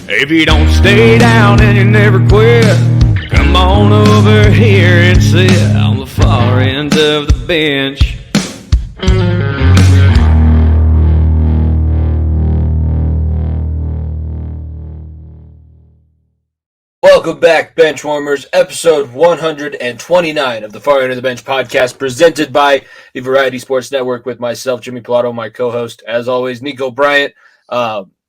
If you don't stay down and you never quit, come on over here and sit on the far end of the bench. Welcome back, Benchwarmers, episode 129 of the Far End of the Bench podcast, presented by the Variety Sports Network with myself, Jimmy Pilato, my co-host, as always, Niko Bryant.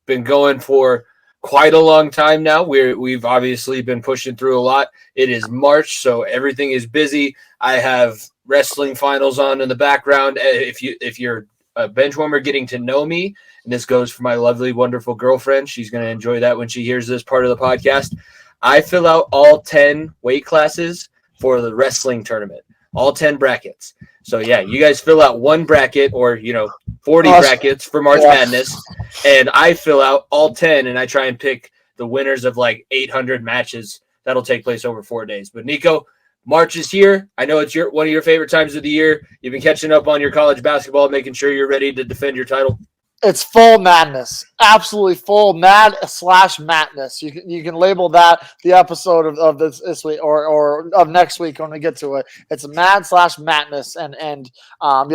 Been going for quite a long time now. We've obviously been pushing through a lot. It is March, so everything is busy. I have wrestling finals on in the background. If you're a Benchwarmer getting to know me, and this goes for my lovely, wonderful girlfriend, she's going to enjoy that when she hears this part of the podcast. I fill out all 10 weight classes for the wrestling tournament, all 10 brackets. So, yeah, you guys fill out one bracket or, 40 brackets for March Madness, and I fill out all 10, and I try and pick the winners of like 800 matches. That'll take place over 4 days. But, Niko, March is here. I know it's one of your favorite times of the year. You've been catching up on your college basketball, making sure you're ready to defend your title. It's full madness, absolutely full mad/madness. You can label that the episode of this week or of next week when we get to it. It's mad/madness, and I'm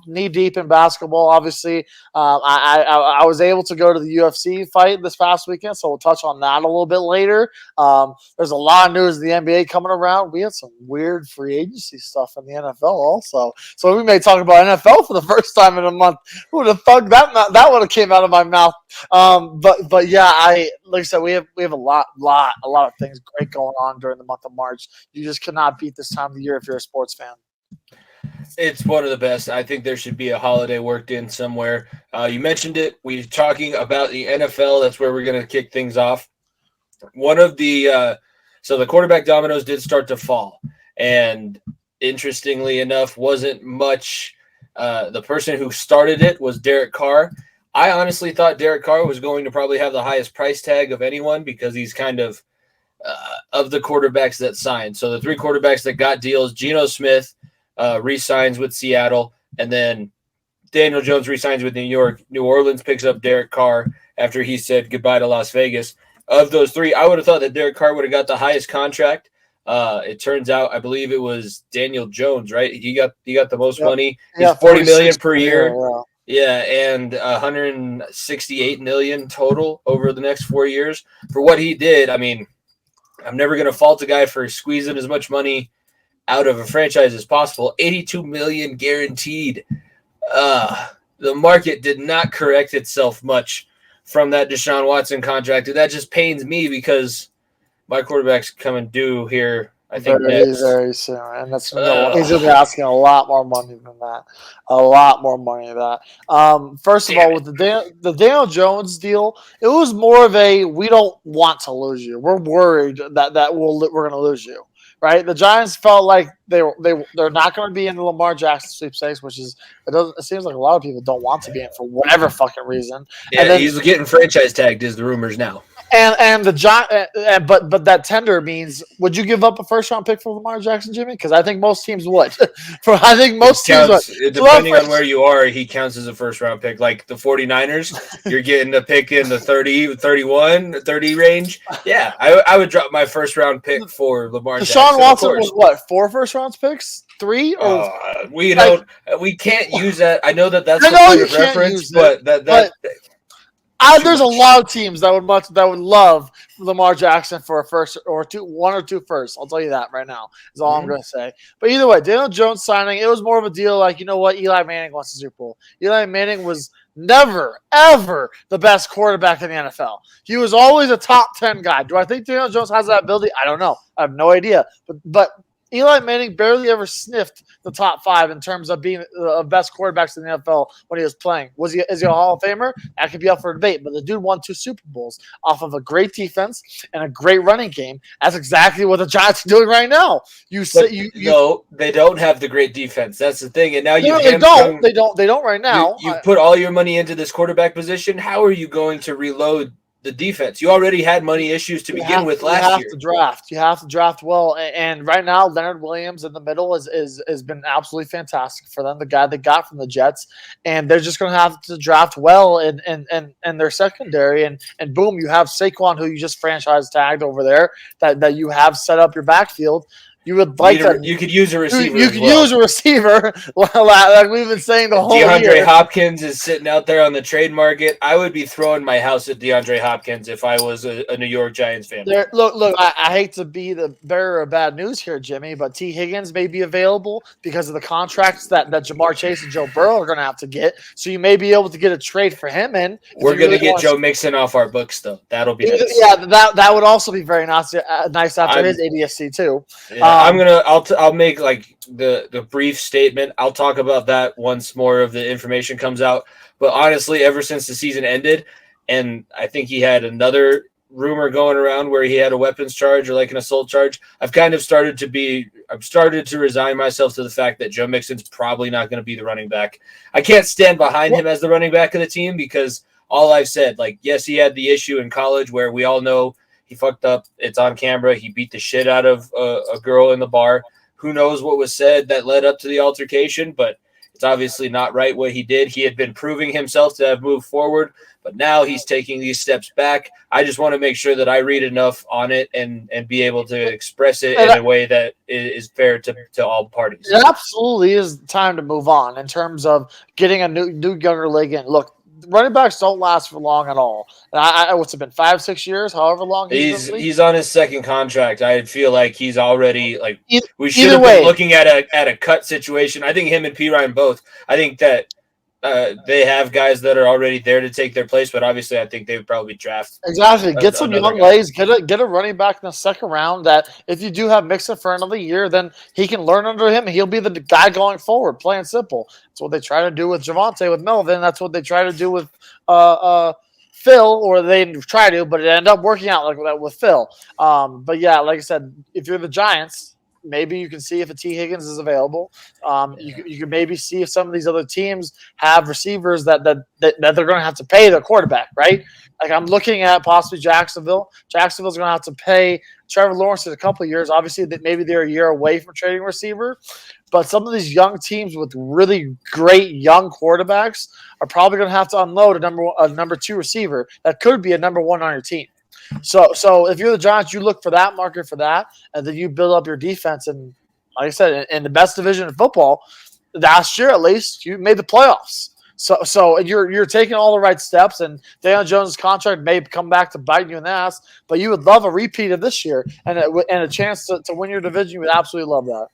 knee deep in basketball. Obviously, I was able to go to the UFC fight this past weekend, so we'll touch on that a little bit later. There's a lot of news in the NBA coming around. We had some weird free agency stuff in the NFL also, so we may talk about NFL for the first time in a month. Who would have thought that would have came out of my mouth? But yeah, like I said, we have a lot of things great going on during the month of March. You just cannot beat this time of the year if you're a sports fan. It's one of the best. I think there should be a holiday worked in somewhere. You mentioned it. We're talking about the NFL. That's where we're going to kick things off. One of the so the quarterback dominoes did start to fall, and interestingly enough, wasn't much. The person who started it was Derek Carr. I honestly thought Derek Carr was going to probably have the highest price tag of anyone because he's kind of the quarterbacks that signed. So the three quarterbacks that got deals, Geno Smith re-signs with Seattle, and then Daniel Jones re-signs with New York. New Orleans picks up Derek Carr after he said goodbye to Las Vegas. Of those three, I would have thought that Derek Carr would have got the highest contract. It turns out, I believe it was Daniel Jones, right? He got the most money. He's $40 million per year. Yeah, and $168 million total over the next 4 years for what he did. I mean, I'm never going to fault a guy for squeezing as much money out of a franchise as possible. $82 million guaranteed. The market did not correct itself much from that Deshaun Watson contract, and that just pains me because my quarterback's coming due here, I think, next. Very soon. And that's he's going to be asking a lot more money than that. A lot more money than that. First of all, with the Daniel Jones deal, it was more of a we don't want to lose you. We're worried that we're going to lose you. Right? The Giants felt like they're not going to be in the Lamar Jackson sweepstakes, which is it seems like a lot of people don't want to be in for whatever fucking reason. Yeah, and then, he's getting franchise tagged, is the rumors now. And the but that tender means, would you give up a first round pick for Lamar Jackson, Jimmy? Because I think most teams would. Depending on where you are, he counts as a first round pick. Like the 49ers, you're getting a pick in the 30, 31, 30 range. Yeah, I would drop my first round pick for Lamar Jackson. Deshaun Watson was what, 4 first round picks? 3? Or we can't use that. I know that's a point of reference, but there's a lot of teams that would love Lamar Jackson for a first or two, 1 or 2 firsts. I'll tell you that right now. Is all I'm going to say. But either way, Daniel Jones signing, it was more of a deal like, you know what, Eli Manning wants the Super Bowl. Eli Manning was never, ever the best quarterback in the NFL. He was always a top 10 guy. Do I think Daniel Jones has that ability? I don't know. I have no idea. But Eli Manning barely ever sniffed the top 5 in terms of being the best quarterbacks in the NFL when he was playing. Is he a Hall of Famer? That could be up for debate. But the dude won 2 Super Bowls off of a great defense and a great running game. That's exactly what the Giants are doing right now. No, they don't have the great defense. That's the thing. And now they don't right now. You put all your money into this quarterback position. How are you going to reload the defense. You already had money issues to begin with last year. You have to draft well, and right now Leonard Williams in the middle has been absolutely fantastic for them. The guy they got from the Jets, and they're just going to have to draft well in their secondary, and boom, you have Saquon, who you just franchise tagged over there, that you have set up your backfield. You would like you could use a receiver. You could use a receiver, like we've been saying the whole year. DeAndre Hopkins is sitting out there on the trade market. I would be throwing my house at DeAndre Hopkins if I was a New York Giants fan. Look, I hate to be the bearer of bad news here, Jimmy, but T. Higgins may be available because of the contracts that Jamar Chase and Joe Burrow are going to have to get. So you may be able to get a trade for him in. We're going to get Joe Mixon off our books, though. That'll be nice. Yeah, that would also be very nice after his ADSC too. Yeah, I'll make like the brief statement. I'll talk about that once more of the information comes out. But honestly, ever since the season ended, and I think he had another rumor going around where he had a weapons charge or like an assault charge, I've started to resign myself to the fact that Joe Mixon's probably not going to be the running back. I can't stand behind him as the running back of the team because all I've said, like, yes, he had the issue in college where we all know he fucked up. It's on camera. He beat the shit out of a girl in the bar. Who knows what was said that led up to the altercation, but it's obviously not right what he did. He had been proving himself to have moved forward, but now he's taking these steps back. I just want to make sure that I read enough on it and be able to express it in a way that is fair to all parties. It absolutely is time to move on in terms of getting a new younger leg in. Look, running backs don't last for long at all. What's it been, 5-6 years, however long he's on his second contract. I feel like he's already like we should have been looking at a cut situation. I think him and P. Ryan both. I think that they have guys that are already there to take their place, but obviously I think they would probably draft. Exactly. Get some young legs. Get a running back in the second round that if you do have Mixon for another year, then he can learn under him and he'll be the guy going forward, plain simple. That's what they try to do with Javonte, with Melvin. That's what they try to do with Phil, or they try to, but it ended up working out like that with Phil. But yeah, like I said, if you're the Giants, maybe you can see if a T. Higgins is available. You can maybe see if some of these other teams have receivers that they're going to have to pay their quarterback, right? Like I'm looking at possibly Jacksonville. Jacksonville's going to have to pay Trevor Lawrence in a couple of years. Obviously, maybe they're a year away from trading receiver. But some of these young teams with really great young quarterbacks are probably going to have to unload a number 2 receiver that could be a number 1 on your team. So if you're the Giants, you look for that market for that, and then you build up your defense. And like I said, in the best division in football, last year at least, you made the playoffs. So you're taking all the right steps, and Daniel Jones' contract may come back to bite you in the ass, but you would love a repeat of this year and a chance to win your division. You would absolutely love that.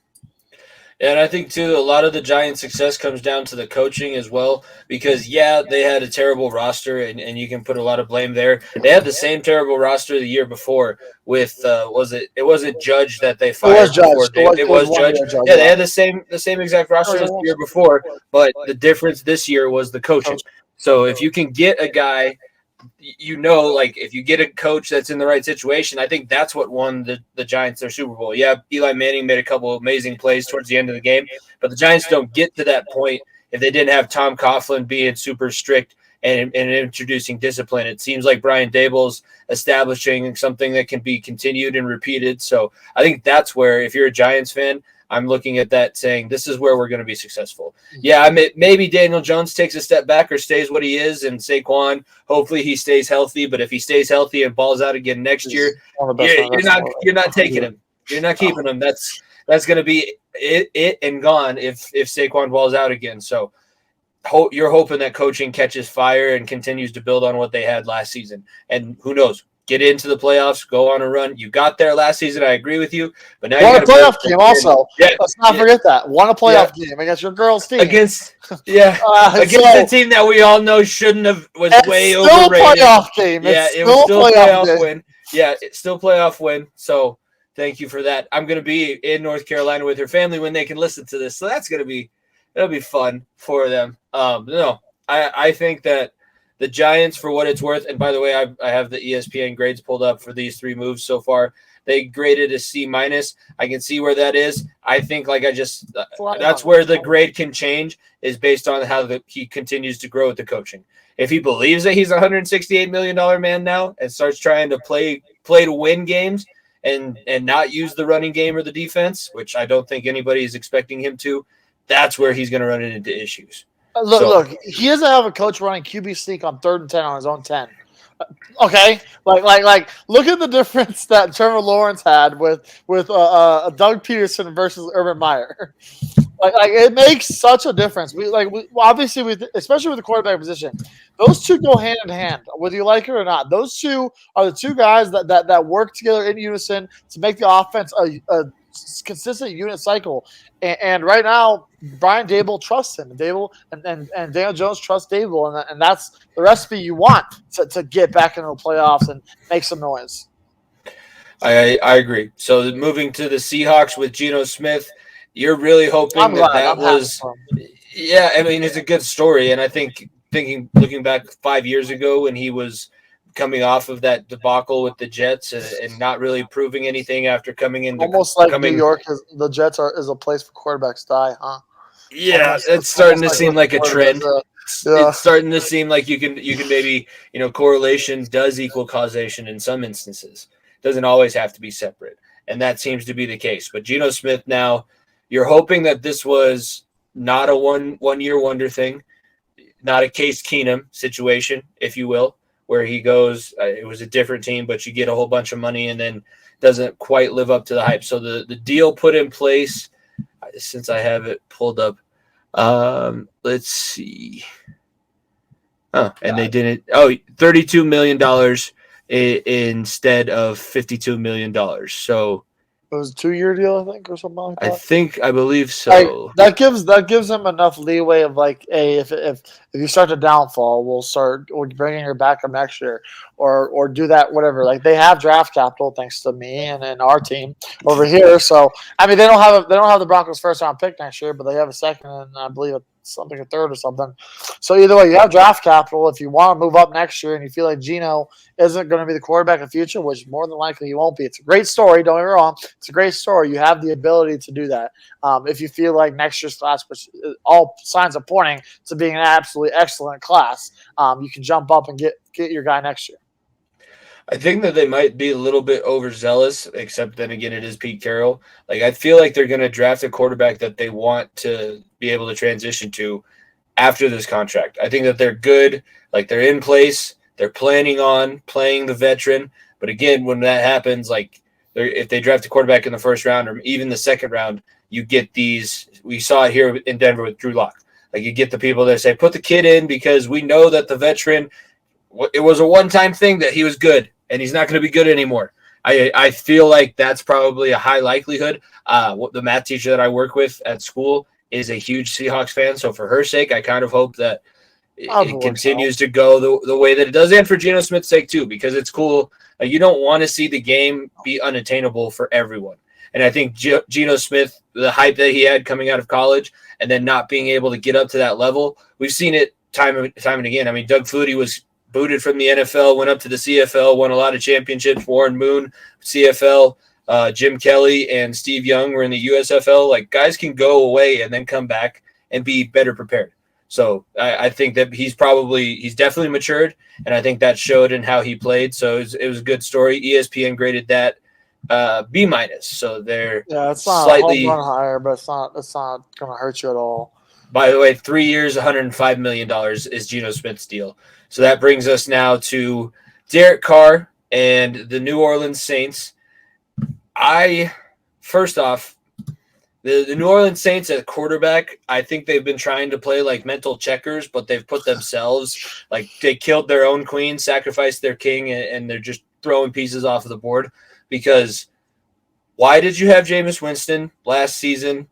And I think, too, a lot of the Giants' success comes down to the coaching as well because, yeah, they had a terrible roster, and you can put a lot of blame there. They had the same terrible roster the year before with it wasn't Judge that they fired. It was Judge. Yeah, they had the same exact roster as the year before, but the difference this year was the coaching. So if you can get a guy – like if you get a coach that's in the right situation, I think that's what won the Giants their Super Bowl. Yeah, Eli Manning made a couple of amazing plays towards the end of the game, but the Giants don't get to that point if they didn't have Tom Coughlin being super strict and introducing discipline. It seems like Brian Daboll's establishing something that can be continued and repeated. So I think that's where, if you're a Giants fan, I'm looking at that saying, this is where we're going to be successful. Yeah, maybe Daniel Jones takes a step back or stays what he is, and Saquon, hopefully he stays healthy. But if he stays healthy and balls out again next year, you're not taking him. You're not keeping him. That's going to be it and gone if Saquon balls out again. So you're hoping that coaching catches fire and continues to build on what they had last season. And who knows? Get into the playoffs, go on a run. You got there last season. I agree with you. But now won a playoff game also. Yeah, let's not forget that. Won a playoff game against your girls' team. Against a team that we all know shouldn't have, was way overrated. Playoff game. It was still a playoff win. Yeah, it's still playoff win. So thank you for that. I'm going to be in North Carolina with her family when they can listen to this. So that'll be fun for them. I think that the Giants, for what it's worth, and by the way, I have the ESPN grades pulled up for these 3 moves so far. They graded a C-. I can see where that is. I think, that's where the grade can change, is based on how he continues to grow with the coaching. If he believes that he's a $168 million man now and starts trying to play to win games and not use the running game or the defense, which I don't think anybody is expecting him to, that's where he's going to run into issues. Look, he doesn't have a coach running QB sneak on 3rd and 10 on his own 10. Okay, like, look at the difference that Trevor Lawrence had with Doug Peterson versus Urban Meyer. Like it makes such a difference. We obviously especially with the quarterback position, those two go hand in hand, whether you like it or not. Those two are the two guys that work together in unison to make the offense a consistent unit cycle. And right now, Brian Dable trusts him. Dable and Daniel Jones trust Dable, and that's the recipe you want to get back into the playoffs and make some noise. I agree. So moving to the Seahawks with Geno Smith, you're really hoping that was – yeah, I mean, it's a good story. And I think looking back 5 years ago when he was coming off of that debacle with the Jets and not really proving anything after coming in. Almost like New York, the Jets is a place for quarterbacks to die, huh? Yeah, it's starting to seem like a trend. It's starting to seem like you can maybe, correlation does equal causation in some instances. It doesn't always have to be separate. And that seems to be the case. But Geno Smith now, you're hoping that this was not a one-year wonder thing, not a Case Keenum situation, if you will, where he goes, it was a different team, but you get a whole bunch of money and then doesn't quite live up to the hype. So the deal put in place, since I have it pulled up, let's see. Oh, and they didn't. Oh, $32 million instead of $52 million. So it was a 2-year deal, I think, or something like that. I believe so. That gives them enough leeway of like, hey, if you start to downfall, we'll bring in your backup next year, or do that, whatever. Like they have draft capital thanks to me and our team over here. So I mean, they don't have the Broncos' first round pick next year, but they have a second and I believe a 3rd or something. So either way, you have draft capital. If you want to move up next year and you feel like Geno isn't going to be the quarterback of the future, which more than likely he won't be. It's a great story. Don't get me wrong. It's a great story. You have the ability to do that. If you feel like next year's class, which all signs are pointing to being an absolutely excellent class, you can jump up and get your guy next year. I think that they might be a little bit overzealous, except then again, it is Pete Carroll. Like I feel like they're going to draft a quarterback that they want to be able to transition to after this contract. I think that they're good. Like they're in place. They're planning on playing the veteran. But again, when that happens, like if they draft a quarterback in the first round or even the second round, you get these. We saw it here in Denver with Drew Lock. Like you get the people that say, put the kid in because we know that the veteran, it was a one-time thing that he was good. And he's not going to be good anymore. I feel like that's probably a high likelihood. The math teacher that I work with at school is a huge Seahawks fan. So for her sake, I kind of hope that it continues to go the way that it does. And for Geno Smith's sake too, because it's cool. You don't want to see the game be unattainable for everyone. And I think Geno Smith, the hype that he had coming out of college and then not being able to get up to that level, we've seen it time and again. I mean, Doug Flutie was booted from the NFL, went up to the CFL, won a lot of championships. Warren Moon, CFL, Jim Kelly, and Steve Young were in the USFL. Like guys can go away and then come back and be better prepared. So I think that he's definitely matured, and I think that showed in how he played. So it was a good story. ESPN graded that B-. So they're it's not slightly a home run higher, but it's not going to hurt you at all. By the way, 3 years, $105 million is Geno Smith's deal. So that brings us now to Derek Carr and the New Orleans Saints. First off, the New Orleans Saints at quarterback, I think they've been trying to play like mental checkers, but they've put themselves, like they killed their own queen, sacrificed their king, and they're just throwing pieces off of the board. Because why did you have Jameis Winston last season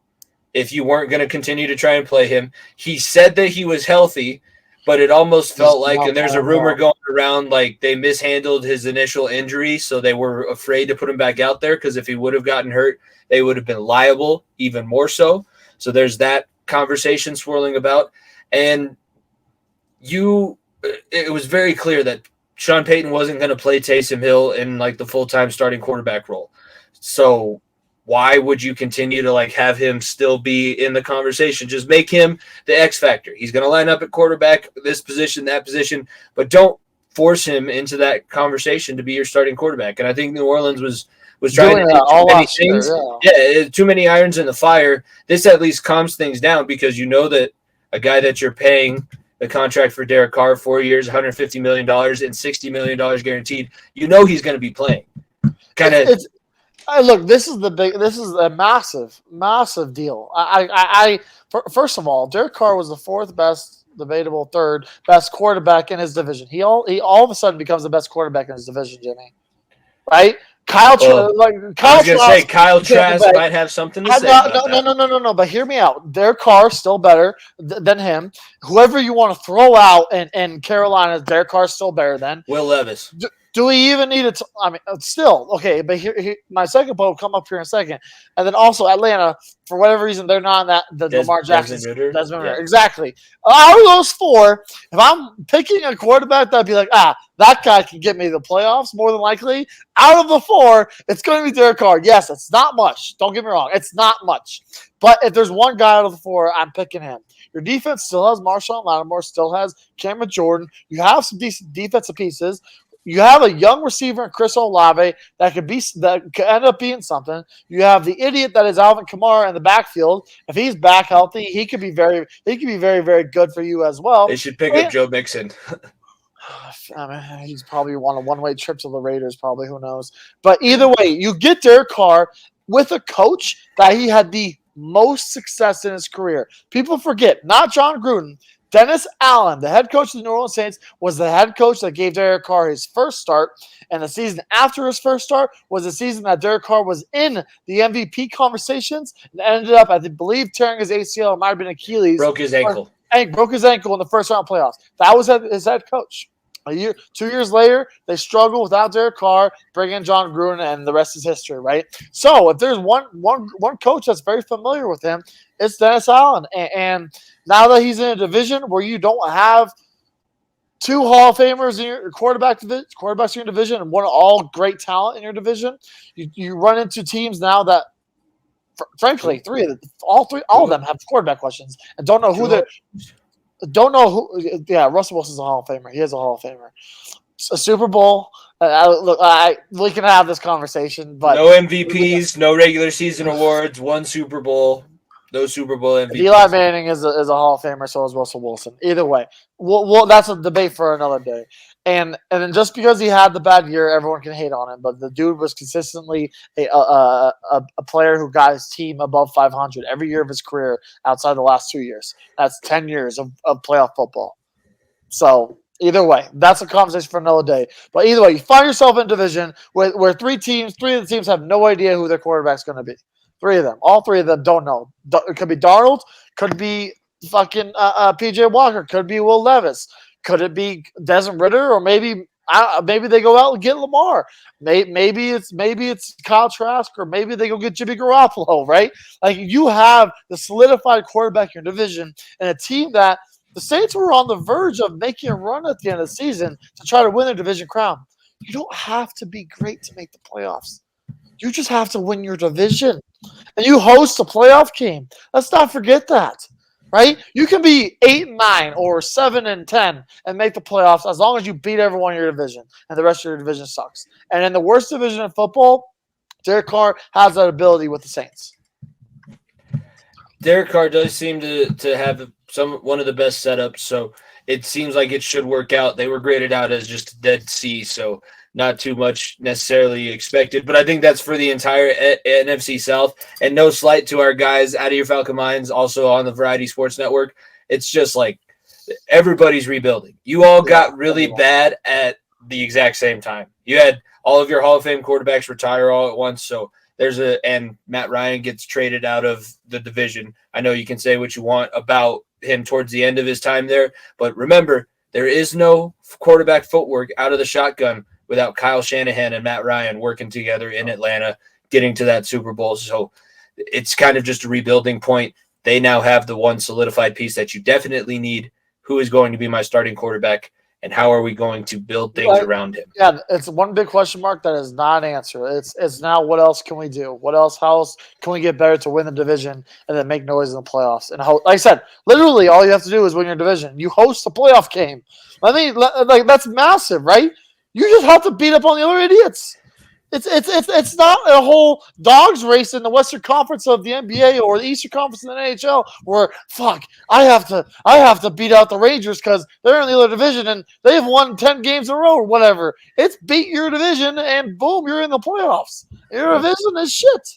if you weren't going to continue to try and play him? He said that he was healthy, but it almost felt like, and there's a rumor going around, like they mishandled his initial injury, so they were afraid to put him back out there because if he would have gotten hurt, they would have been liable even more so. So there's that conversation swirling about. And it was very clear that Sean Payton wasn't going to play Taysom Hill in like the full-time starting quarterback role. So why would you continue to like have him still be in the conversation? Just make him the X factor. He's going to line up at quarterback, this position, that position, but don't force him into that conversation to be your starting quarterback. And I think New Orleans was trying to do too many things. Yeah, too many irons in the fire. This at least calms things down because you know that a guy that you're paying the contract for Derek Carr, 4 years, $150 million and $60 million guaranteed, you know he's going to be playing. Look, this is a massive deal. First of all, Derek Carr was the fourth best, debatable third best quarterback in his division. He all of a sudden becomes the best quarterback in his division, Jimmy. Right? Kyle Trask might have something to say. No. But hear me out. Derek Carr still better than him. Whoever you want to throw out in Carolina, Derek Carr still better than Will Levis. Do we even need it? I mean, still okay. But here, my second point will come up here in a second, and then also Atlanta, for whatever reason, they're not in that Lamar Jackson. Desmond Ridder. Exactly. Out of those four, if I'm picking a quarterback, that'd be like, that guy can get me the playoffs more than likely. Out of the four, it's going to be Derek Carr. Yes, it's not much. Don't get me wrong, it's not much. But if there's one guy out of the four, I'm picking him. Your defense still has Marshawn Lattimore, still has Cameron Jordan. You have some decent defensive pieces. You have a young receiver in Chris Olave that could end up being something. You have the idiot that is Alvin Kamara in the backfield. If he's back healthy, he could be very, very good for you as well. They should pick up Joe Mixon. I mean, he's probably on a one-way trip to the Raiders, probably. Who knows? But either way, you get Derek Carr with a coach that he had the most success in his career. People forget, not John Gruden. Dennis Allen, the head coach of the New Orleans Saints, was the head coach that gave Derek Carr his first start. And the season after his first start was the season that Derek Carr was in the MVP conversations and ended up, I believe, tearing his ACL. It might have been Achilles. Broke his ankle. Broke his ankle in the first round of playoffs. That was his head coach. 2 years later, they struggle without Derek Carr, bring in John Gruden, and the rest is history, right? So if there's one coach that's very familiar with him, it's Dennis Allen. And now that he's in a division where you don't have two Hall of Famers in your quarterbacks in your division and one all great talent in your division, you run into teams now that, frankly, all of them have quarterback questions and don't know who they're. Don't know who. Yeah, Russell Wilson's a Hall of Famer. He is a Hall of Famer. A Super Bowl. We can have this conversation, but no MVPs, no regular season awards, one Super Bowl, no Super Bowl MVPs. Eli Manning is a Hall of Famer, so is Russell Wilson. Either way, well, that's a debate for another day. And then just because he had the bad year, everyone can hate on him. But the dude was consistently a player who got his team above 500 every year of his career outside the last 2 years. That's 10 years of playoff football. So either way, that's a conversation for another day. But either way, you find yourself in a division where three of the teams have no idea who their quarterback's going to be. All three of them don't know. It could be Darnold, could be fucking PJ Walker, could be Will Levis. Could it be Desmond Ridder, or maybe they go out and get Lamar? Maybe it's Kyle Trask, or maybe they go get Jimmy Garoppolo, right? Like, you have the solidified quarterback in your division and a team that the Saints were on the verge of making a run at the end of the season to try to win their division crown. You don't have to be great to make the playoffs. You just have to win your division. And you host a playoff game. Let's not forget that. Right? You can be 8-9 or 7-10 and make the playoffs as long as you beat everyone in your division and the rest of your division sucks. And in the worst division in football, Derek Carr has that ability with the Saints. Derek Carr does seem to have one of the best setups, so it seems like it should work out. They were graded out as just a dead C, so not too much necessarily expected, but I think that's for the entire NFC South. And no slight to our guys out of your Falcon Minds, also on the Variety Sports Network. It's just like everybody's rebuilding. You all got really bad at the exact same time. You had all of your Hall of Fame quarterbacks retire all at once, so and Matt Ryan gets traded out of the division. I know you can say what you want about him towards the end of his time there, but remember, there is no quarterback footwork out of the shotgun without Kyle Shanahan and Matt Ryan working together in Atlanta, getting to that Super Bowl. So it's kind of just a rebuilding point. They now have the one solidified piece that you definitely need, who is going to be my starting quarterback, and how are we going to build things around him? Yeah, it's one big question mark that is not answered. It's now what else can we do? How else can we get better to win the division and then make noise in the playoffs? And like I said, literally all you have to do is win your division. You host a playoff game. That's massive, right? You just have to beat up on the other idiots. It's not a whole dogs race in the Western Conference of the NBA or the Eastern Conference in the NHL where I have to beat out the Rangers because they're in the other division and they've won 10 games in a row or whatever. It's beat your division and boom, you're in the playoffs. Your division is shit.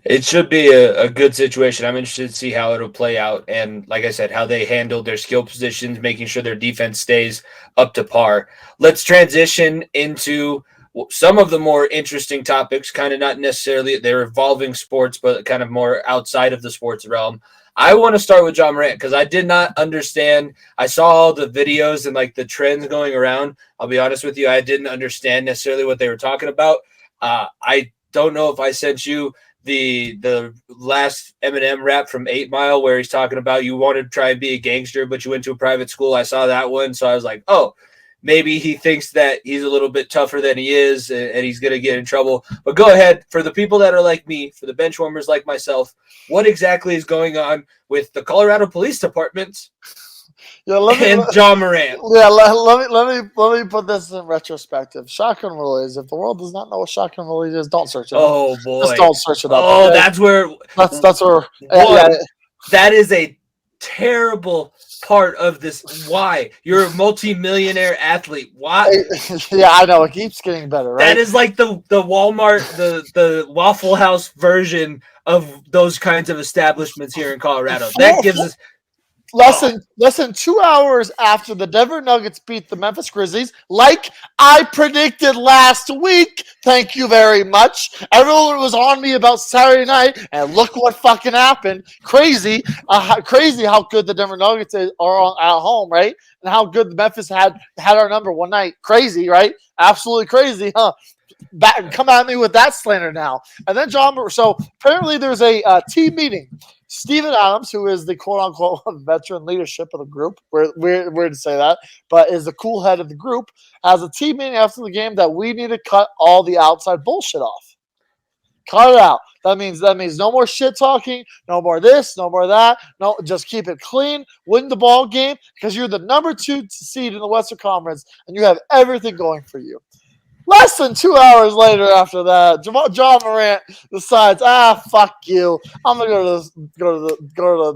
It should be a good situation. I'm interested to see how it'll play out. And like I said, how they handle their skill positions, making sure their defense stays up to par. Let's transition into some of the more interesting topics, kind of not necessarily they're evolving sports, but kind of more outside of the sports realm. I want to start with Ja Morant because I did not understand. I saw all the videos and like the trends going around. I'll be honest with you, I didn't understand necessarily what they were talking about. I don't know if I sent you the last Eminem rap from 8 Mile where he's talking about you wanted to try and be a gangster, but you went to a private school. I saw that one, so I was like, oh, maybe he thinks that he's a little bit tougher than he is and he's going to get in trouble. But go ahead. For the people that are like me, for the bench warmers like myself, what exactly is going on with the Colorado Police Department and Ja Morant? Yeah, let me put this in retrospective. Shotgun Willies. If the world does not know what Shotgun Willies is, don't search it up. Oh, boy. Just don't search it up. Oh, okay? that's where that is a terrible part of this. Why? You're a multi-millionaire athlete. Why? Yeah, I know. It keeps getting better, right? That is like the Walmart, the Waffle House version of those kinds of establishments here in Colorado. That gives us less than 2 hours after the Denver Nuggets beat the Memphis Grizzlies, like I predicted last week. Thank you very much. Everyone was on me about Saturday night, and look what fucking happened. Crazy how good the Denver Nuggets are at home, right? And how good the Memphis had our number one night. Crazy, right? Absolutely crazy, huh? Come at me with that slander now. And then so apparently there's a team meeting. Steven Adams, who is the quote-unquote veteran leadership of the group, weird to say that, but is the cool head of the group, has a team meeting after the game that we need to cut all the outside bullshit off. Cut it out. That means no more shit talking, no more this, no more that. No, just keep it clean, win the ball game, because you're the number 2 seed in the Western Conference, and you have everything going for you. Less than 2 hours later after that, Ja Morant decides, fuck you. I'm gonna go to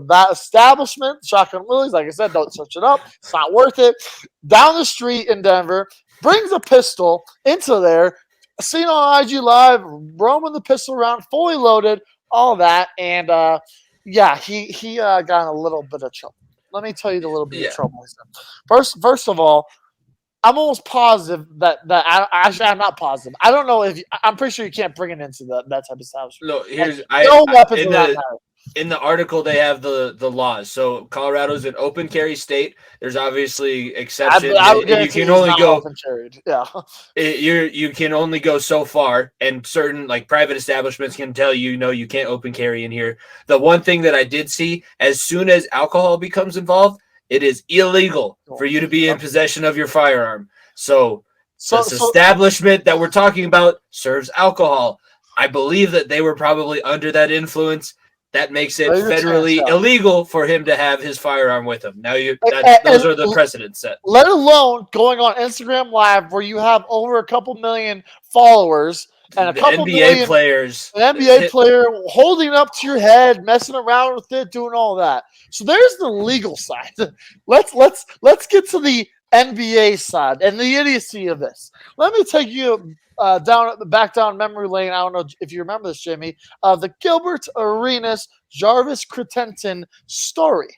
that establishment, Shotgun Willie's. Like I said, don't search it up. It's not worth it. Down the street in Denver, brings a pistol into there. Seen on IG Live, roaming the pistol around, fully loaded, all that, and he got in a little bit of trouble. Let me tell you the little bit of trouble he's in. First of all, I'm almost positive that I'm not positive. I don't know if I'm pretty sure you can't bring it into that type of establishment. No, here's weapons in the article they have the laws. So Colorado's an open carry state. There's obviously exceptions. You can only go. Yeah. You can only go so far, and certain like private establishments can tell you no, you can't open carry in here. The one thing that I did see, as soon as alcohol becomes involved, it is illegal for you to be in possession of your firearm. So this establishment that we're talking about serves alcohol. I believe that they were probably under that influence. That makes it federally illegal for him to have his firearm with him. Now those are the precedents set. Let alone going on Instagram Live where you have over a couple million followers and a couple NBA players, an NBA player holding it up to your head, messing around with it, doing all that. So there's the legal side. Let's get to the NBA side and the idiocy of this. Let me take you back down memory lane. I don't know if you remember this, Jimmy, of the Gilbert Arenas Jarvis Crittenton story.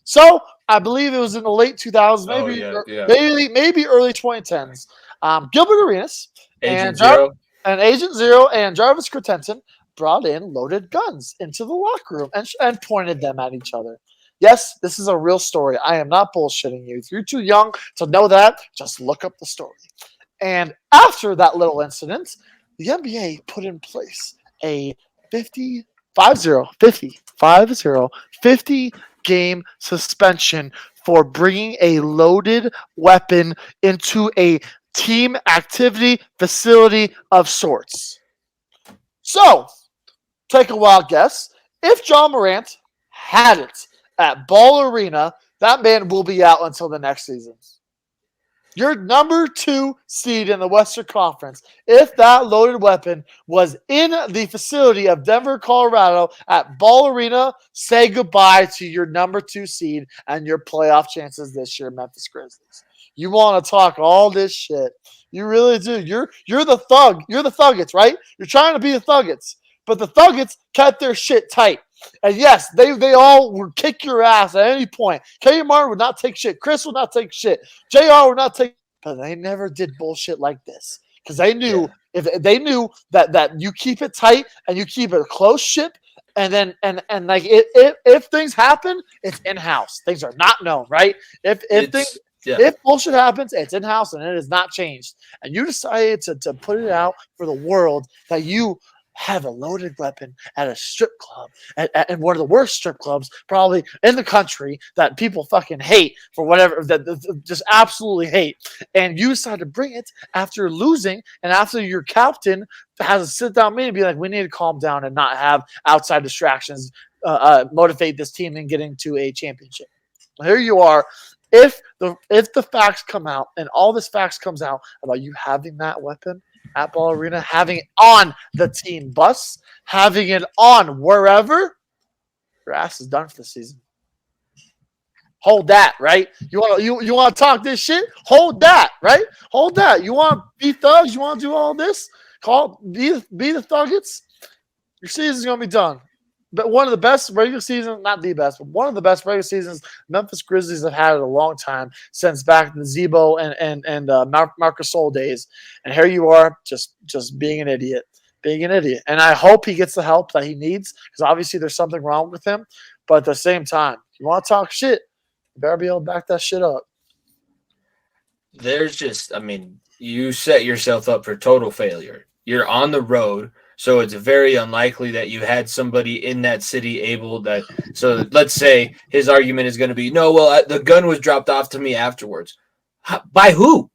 So I believe it was in the late 2000s, maybe early 2010s. Gilbert Arenas Agent Zero and Jarvis Crittenton brought in loaded guns into the locker room and pointed them at each other. Yes, this is a real story. I am not bullshitting you. If you're too young to know that, just look up the story. And after that little incident, the NBA put in place a 50-game suspension for bringing a loaded weapon into a team activity facility of sorts. So, take a wild guess. If Ja Morant had it at Ball Arena, that man will be out until the next season. Your number 2 seed in the Western Conference, if that loaded weapon was in the facility of Denver, Colorado at Ball Arena, say goodbye to your number 2 seed and your playoff chances this year, Memphis Grizzlies. You want to talk all this shit. You really do. You're the thug. You're the Thuggets, right? You're trying to be the Thuggets. But the Thuggets kept their shit tight. And yes, they all would kick your ass at any point. Kenyon Martin would not take shit. Chris would not take shit. JR would not take. But they never did bullshit like this because they knew if they knew that you keep it tight and you keep it a close ship, and then and like if things happen, it's in house. Things are not known, right? If bullshit happens, it's in house and it is not changed. And you decided to put it out for the world that you have a loaded weapon at a strip club, and one of the worst strip clubs probably in the country that people fucking hate for whatever, that just absolutely hate. And you decide to bring it after losing and after your captain has a sit-down meeting and be like, we need to calm down and not have outside distractions motivate this team in getting to a championship. Here you are. If the facts come out and all this facts comes out about you having that weapon at Ball Arena, having it on the team bus, having it on wherever, your ass is done for the season. Hold that, right? You want to talk this shit? Hold that, right? Hold that. You want to be thugs? You want to do all this? Be the Thuggets? Your season's gonna be done. But one of the best regular seasons, not the best, but one of the best regular seasons Memphis Grizzlies have had in a long time since back in the Zebo and Marcus Gasol days. And here you are, just being an idiot. And I hope he gets the help that he needs because obviously there's something wrong with him. But at the same time, if you want to talk shit, you better be able to back that shit up. You set yourself up for total failure. You're on the road. So it's very unlikely that you had somebody in that city able that. So let's say his argument is going to be, no, well, the gun was dropped off to me afterwards. By who?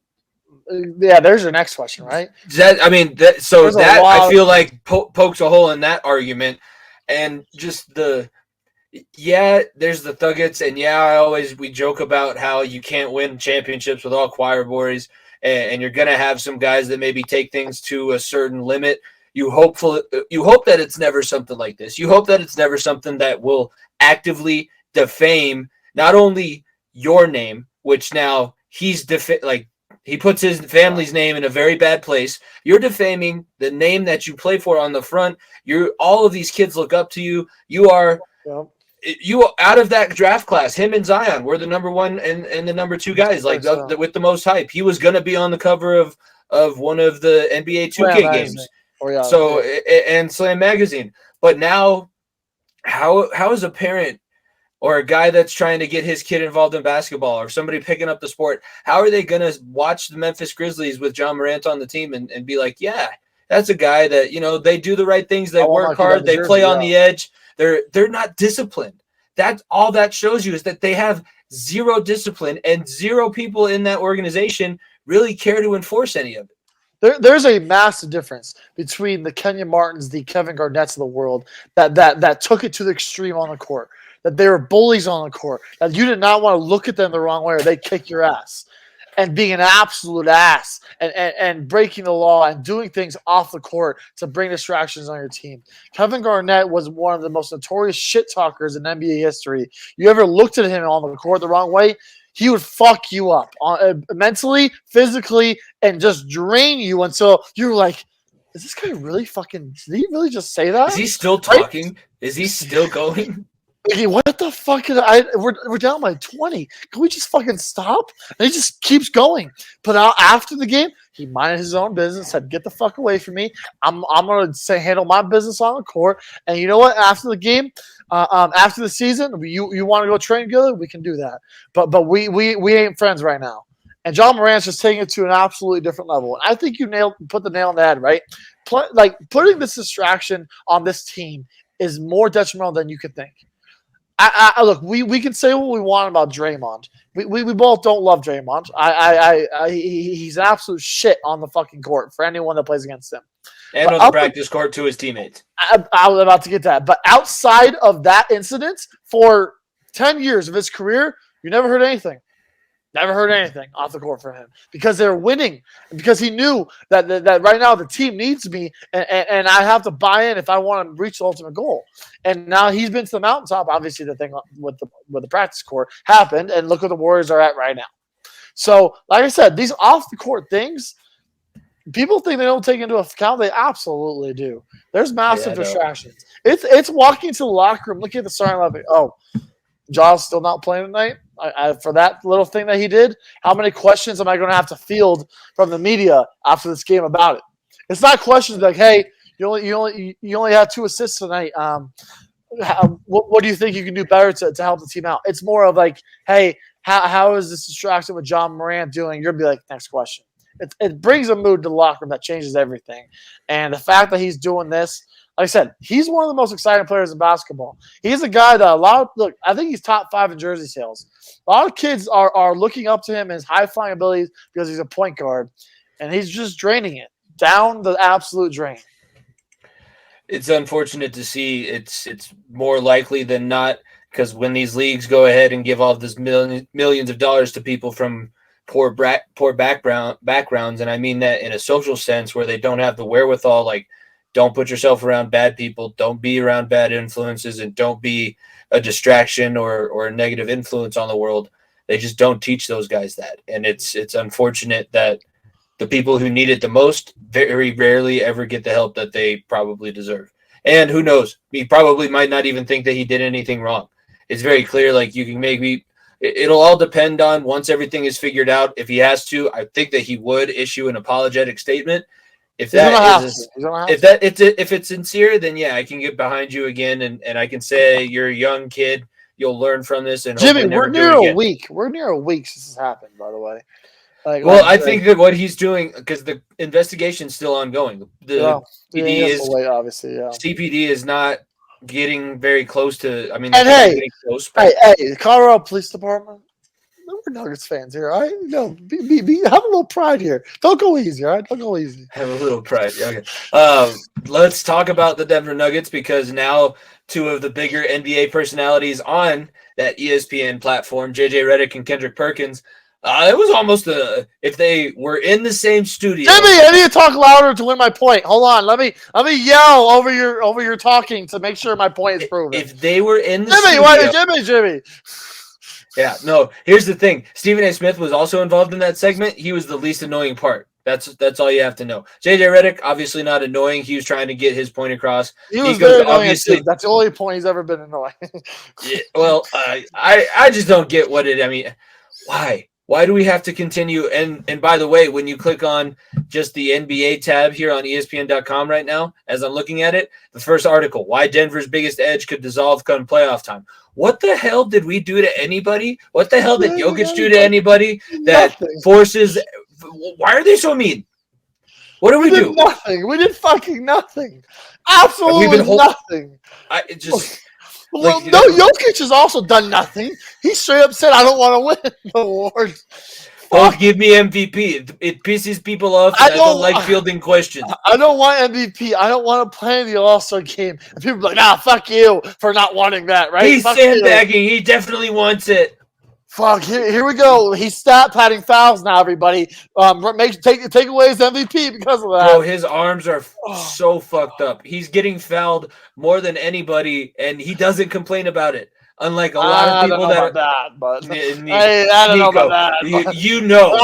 Yeah, there's your next question, right? I feel like pokes a hole in that argument. And just there's the Thuggets. And we joke about how you can't win championships with all choir boys. And you're going to have some guys that maybe take things to a certain limit. You hope that it's never something like this. You hope that it's never something that will actively defame not only your name, which now he puts his family's name in a very bad place. You're defaming the name that you play for on the front. All of these kids look up to you. You are out of that draft class. Him and Zion were the number 1 and the number 2 guys, with the most hype. He was going to be on the cover of one of the NBA 2K games. And Slam Magazine. But now, how is a parent or a guy that's trying to get his kid involved in basketball or somebody picking up the sport, how are they going to watch the Memphis Grizzlies with Ja Morant on the team and be like, yeah, that's a guy that, they do the right things. They work hard. They play on the edge. They're not disciplined. That's all that shows you is that they have zero discipline and zero people in that organization really care to enforce any of it. There's a massive difference between the Kenyon Martins, the Kevin Garnett's of the world that took it to the extreme on the court, that they were bullies on the court, that you did not want to look at them the wrong way or they kick your ass, and being an absolute ass and breaking the law and doing things off the court to bring distractions on your team. Kevin Garnett was one of the most notorious shit talkers in NBA history. You ever looked at him on the court the wrong way, he would fuck you up mentally, physically, and just drain you until you're like, is this guy really fucking, did he really just say that? Is he still talking? Right? Is he still going? Like, what the fuck? We're down by 20. Can we just fucking stop? And he just keeps going. But after the game, he minded his own business, said, get the fuck away from me. I'm going to handle my business on the court. And you know what? After the game, after the season, you want to go train together? We can do that. But we ain't friends right now. And Ja Morant's just taking it to an absolutely different level. And I think you put the nail on the head, right? Putting this distraction on this team is more detrimental than you could think. Look, we can say what we want about Draymond. We both don't love Draymond. He's absolute shit on the fucking court for anyone that plays against him. And But on the practice court to his teammates. I was about to get that. But outside of that incident, for 10 years of his career, you never heard anything. Never heard anything off the court from him because they're winning. Because he knew that right now the team needs me and I have to buy in if I want to reach the ultimate goal. And now he's been to the mountaintop. Obviously, the thing with the practice court happened, and look where the Warriors are at right now. So, like I said, these off the court things, people think they don't take into account. They absolutely do. There's massive distractions. It's walking to the locker room, looking at the starting lineup. Oh, Ja's still not playing tonight. For that little thing that he did, how many questions am I going to have to field from the media after this game about it? It's not questions like, "Hey, you only had 2 assists tonight. What do you think you can do better to help the team out?" It's more of like, "Hey, how is this distraction with Ja Morant doing?" You'll be like, "Next question." It brings a mood to the locker room that changes everything, and the fact that he's doing this. Like I said, he's one of the most exciting players in basketball. He's a guy that I think he's top 5 in jersey sales. A lot of kids are looking up to him and his high-flying abilities because he's a point guard, and he's just draining it down the absolute drain. It's unfortunate to see. It's more likely than not because when these leagues go ahead and give all this millions of dollars to people from poor backgrounds, and I mean that in a social sense where they don't have the wherewithal, like don't put yourself around bad people, don't be around bad influences, and don't be a distraction or a negative influence on the world. They just don't teach those guys that. And it's unfortunate that the people who need it the most very rarely ever get the help that they probably deserve. And who knows? He probably might not even think that he did anything wrong. It's very clear, like you can maybe it'll all depend on once everything is figured out. If he has to, I think that he would issue an apologetic statement. If it's sincere, then yeah, I can get behind you again, and I can say you're a young kid. You'll learn from this. And Jimmy, we're near a week. We're near a week since this happened, by the way. I think that what he's doing, because the investigation's still ongoing. The CPD is obviously, yeah. CPD is not getting very close to. I mean, and hey, Colorado Police Department. We're Nuggets fans here, all right? No, have a little pride here. Don't go easy, all right? Don't go easy. Have a little pride. Okay. Let's talk about the Denver Nuggets because now 2 of the bigger NBA personalities on that ESPN platform, JJ Redick and Kendrick Perkins. It was almost if they were in the same studio. Jimmy, I need to talk louder to win my point. Hold on, let me yell over your talking to make sure my point is proven. If they were in the studio, Jimmy. Yeah, no. Here's the thing: Stephen A. Smith was also involved in that segment. He was the least annoying part. That's all you have to know. JJ Redick, obviously not annoying. He was trying to get his point across. He was very annoying. That's the only point he's ever been annoying. Yeah, well, I just don't get what it. I mean, why? Why do we have to continue? And by the way, when you click on just the NBA tab here on ESPN.com right now, as I'm looking at it, the first article: why Denver's biggest edge could dissolve come playoff time. What the hell did we do to anybody? What the hell did Jokic do to anybody that forces? Why are they so mean? What do we do? Nothing. We did fucking nothing. Absolutely nothing. Jokic has also done nothing. He straight up said, "I don't want to win the award." Don't give me MVP. It pisses people off. I don't like fielding questions. I don't want MVP. I don't want to play in the All-Star game. And people are like, fuck you for not wanting that, right? He's sandbagging. He definitely wants it. Fuck, here we go. He's stat padding fouls now, everybody. Take away his MVP because of that. Bro, his arms are so fucked up. He's getting fouled more than anybody, and he doesn't complain about it. Unlike a lot of people I don't know about that. You know,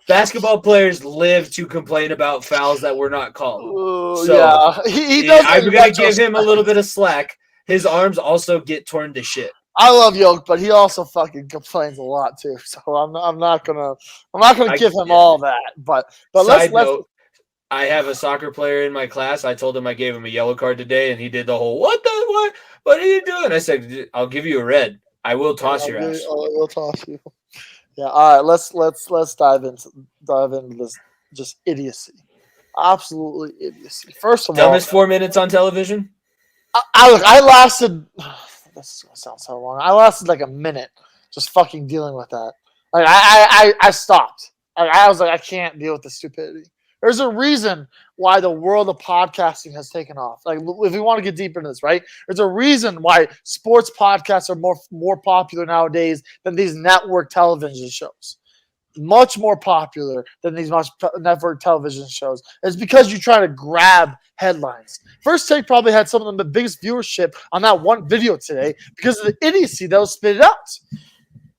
basketball players live to complain about fouls that were not called. So he does. I'm gonna give him a little bit of slack. His arms also get torn to shit. I love Yoke, but he also fucking complains a lot too. So I'm not gonna give him all that. But let's I have a soccer player in my class. I told him I gave him a yellow card today, and he did the whole what are you doing? I said I'll give you a red. I will toss your ass. I will toss you. Yeah. All right. Let's dive into this just idiocy. Absolutely idiocy. First of all, dumbest 4 minutes on television. I lasted this is gonna sound so long. I lasted like a minute just fucking dealing with that. Like I stopped. I was like, I can't deal with this stupidity. There's a reason why the world of podcasting has taken off. Like, if we want to get deeper into this, right? There's a reason why sports podcasts are more popular nowadays than these network television shows. Much more popular than these network television shows. It's because you try to grab headlines. First Take probably had some of the biggest viewership on that one video today because of the idiocy that was spit out.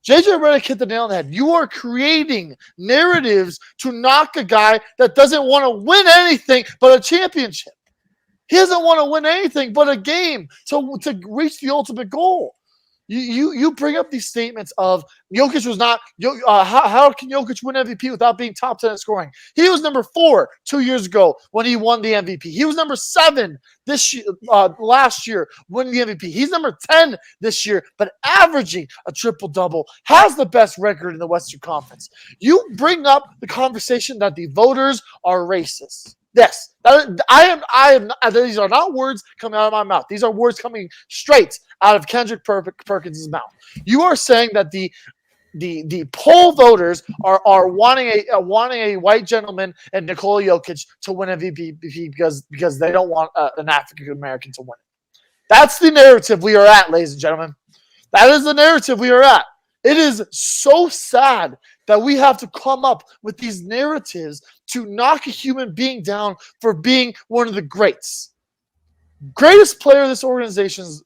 JJ Redick hit the nail on the head. You are creating narratives to knock a guy that doesn't want to win anything but a championship. He doesn't want to win anything but a game to reach the ultimate goal. You bring up these statements of Jokic was not how can Jokic win MVP without being top 10 in scoring? He was number 4 2 years ago when he won the MVP. He was number 7 this year, last year winning the MVP. He's number 10 this year, but averaging a triple-double, has the best record in the Western Conference. You bring up the conversation that the voters are racist. Yes, I am. These are not words coming out of my mouth. These are words coming straight out of Kendrick Perkins' mouth. You are saying that the poll voters are wanting a white gentleman and Nikola Jokic to win MVP because they don't want an African American to win it. That's the narrative we are at, ladies and gentlemen. That is the narrative we are at. It is so sad that we have to come up with these narratives to knock a human being down for being one of the greats. Greatest player of this organization's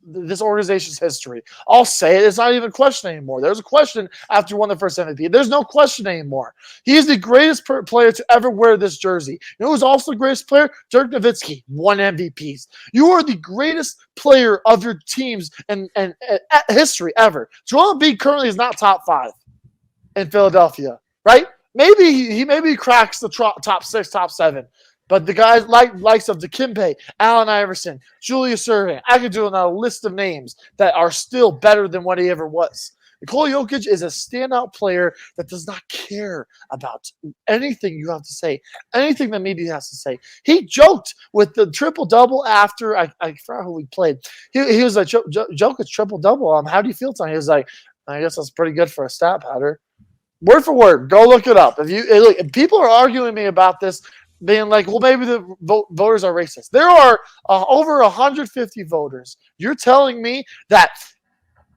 history. I'll say it. It's not even a question anymore. There's a question after he won the first MVP. There's no question anymore. He is the greatest player to ever wear this jersey. You know who's also the greatest player? Dirk Nowitzki, 1 MVPs. You are the greatest player of your teams and history ever. Joel Embiid currently is not top 5 in Philadelphia, right? Maybe he cracks the top 6, top 7. But the guys likes of Dikembe, Allen Iverson, Julius Erving, I could do a list of names that are still better than what he ever was. Nikola Jokic is a standout player that does not care about anything you have to say, anything the media has to say. He joked with the triple-double after, I forgot who we played. He was like, Jokic triple-double. How do you feel tonight? He was like, I guess that's pretty good for a stat pattern. Word for word. Go look it up. If people are arguing with me about this, being like, well, maybe the voters are racist. There are over 150 voters. You're telling me that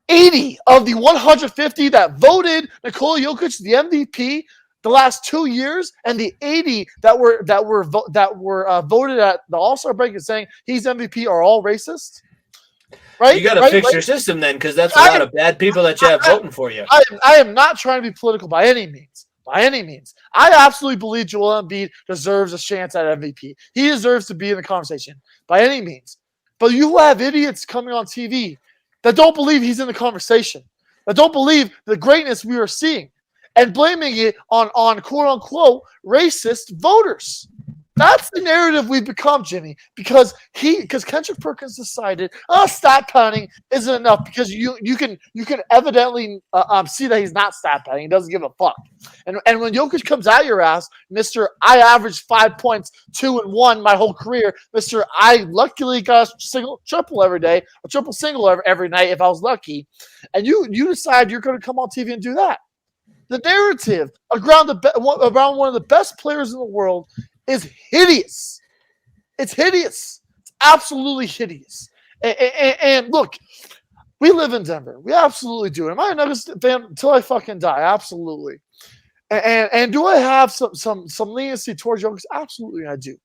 80 of the 150 that voted Nikola Jokic the MVP the last 2 years, and the 80 that were voted at the All-Star break and saying he's MVP are all racist? Right? You got to fix your system then, because that's a lot of bad people that you have voting for you. I am not trying to be political by any means. By any means. I absolutely believe Joel Embiid deserves a chance at MVP. He deserves to be in the conversation. By any means. But you have idiots coming on TV that don't believe he's in the conversation. That don't believe the greatness we are seeing. And blaming it on quote-unquote racist voters. That's the narrative we've become, Jimmy, because Kendrick Perkins decided, stat padding isn't enough because you can evidently see that he's not stat padding. He doesn't give a fuck. And when Jokic comes at your ass, Mr. I averaged 5 points, 2 and 1 my whole career. Mr. I luckily got a triple every day, a triple single every night if I was lucky. And you decide you're going to come on TV and do that. The narrative around one of the best players in the world is hideous. It's hideous. It's absolutely hideous. And look, we live in Denver. We absolutely do. Am I a Nuggets fan until I fucking die? Absolutely. And do I have some leniency towards Jokic? Absolutely, I do.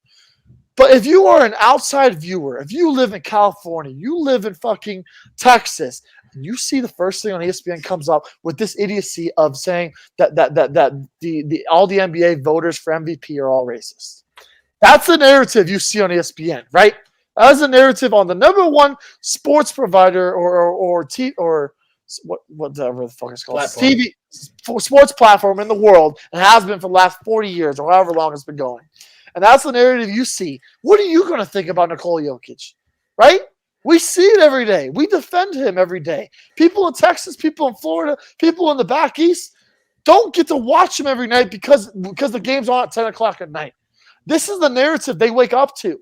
But if you are an outside viewer, if you live in California, you live in fucking Texas, and you see the first thing on ESPN comes up with this idiocy of saying that all the NBA voters for MVP are all racist. That's the narrative you see on ESPN, right? That's the narrative on the number one sports provider or whatever the fuck it's called, TV sports platform in the world, and has been for the last 40 years or however long it's been going. And that's the narrative you see. What are you going to think about Nikola Jokic, right? We see it every day. We defend him every day. People in Texas, people in Florida, people in the back east don't get to watch him every night because the game's on at 10 o'clock at night. This is the narrative they wake up to.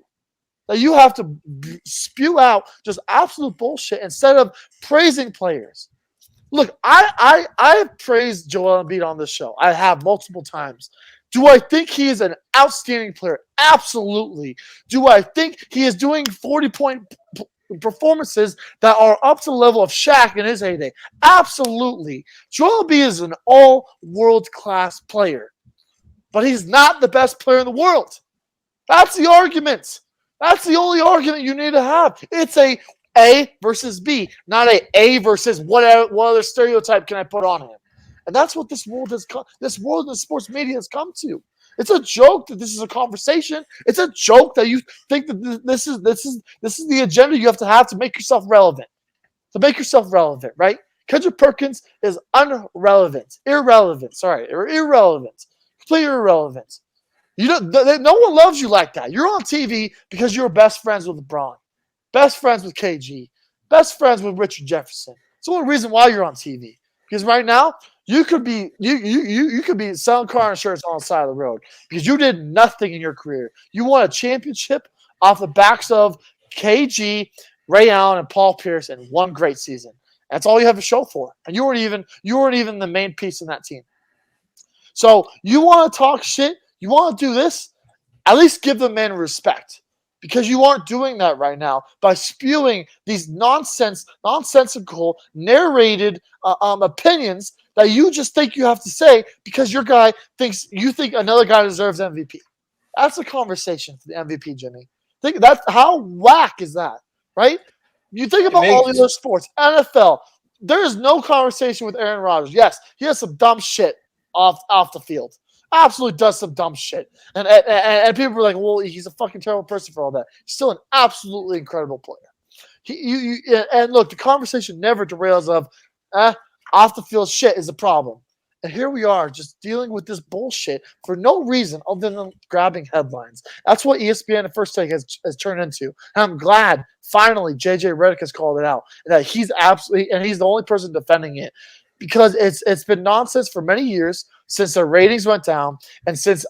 that you have to spew out just absolute bullshit instead of praising players. Look, I have praised Joel Embiid on this show. I have multiple times. Do I think he is an outstanding player? Absolutely. Do I think he is doing 40-point performances that are up to the level of Shaq in his heyday? Absolutely. Joel Embiid is an all-world class player, but he's not the best player in the world. That's the argument. That's the only argument you need to have. It's a versus B, not A versus what other stereotype can I put on him? And that's what this world in the sports media has come to. It's a joke that this is a conversation. It's a joke that you think that this is the agenda you have to make yourself relevant. To make yourself relevant, right? Kendrick Perkins is irrelevant. Completely irrelevant. No one loves you like that. You're on TV because you're best friends with LeBron, best friends with KG, best friends with Richard Jefferson. It's the only reason why you're on TV. Because right now, you could be selling car insurance on the side of the road because you did nothing in your career. You won a championship off the backs of KG, Ray Allen, and Paul Pierce in one great season. That's all you have to show for. And you weren't even the main piece in that team. So you want to talk shit, you want to do this, at least give the man respect. Because you aren't doing that right now by spewing these nonsensical, narrated opinions that you just think you have to say because your guy thinks you think another guy deserves MVP. That's a conversation for the MVP, Jimmy. Think that's how whack is that, right? You think about all the other sports, NFL. There is no conversation with Aaron Rodgers. Yes, he has some dumb shit off the field. Absolutely does some dumb shit. And people are like, well, he's a fucking terrible person for all that. He's still an absolutely incredible player. And look, the conversation never derails of off the field shit is a problem. And here we are just dealing with this bullshit for no reason other than grabbing headlines. That's what ESPN and First Take has turned into. And I'm glad finally JJ Redick has called it out. That he's the only person defending it. Because it's been nonsense for many years since their ratings went down, and since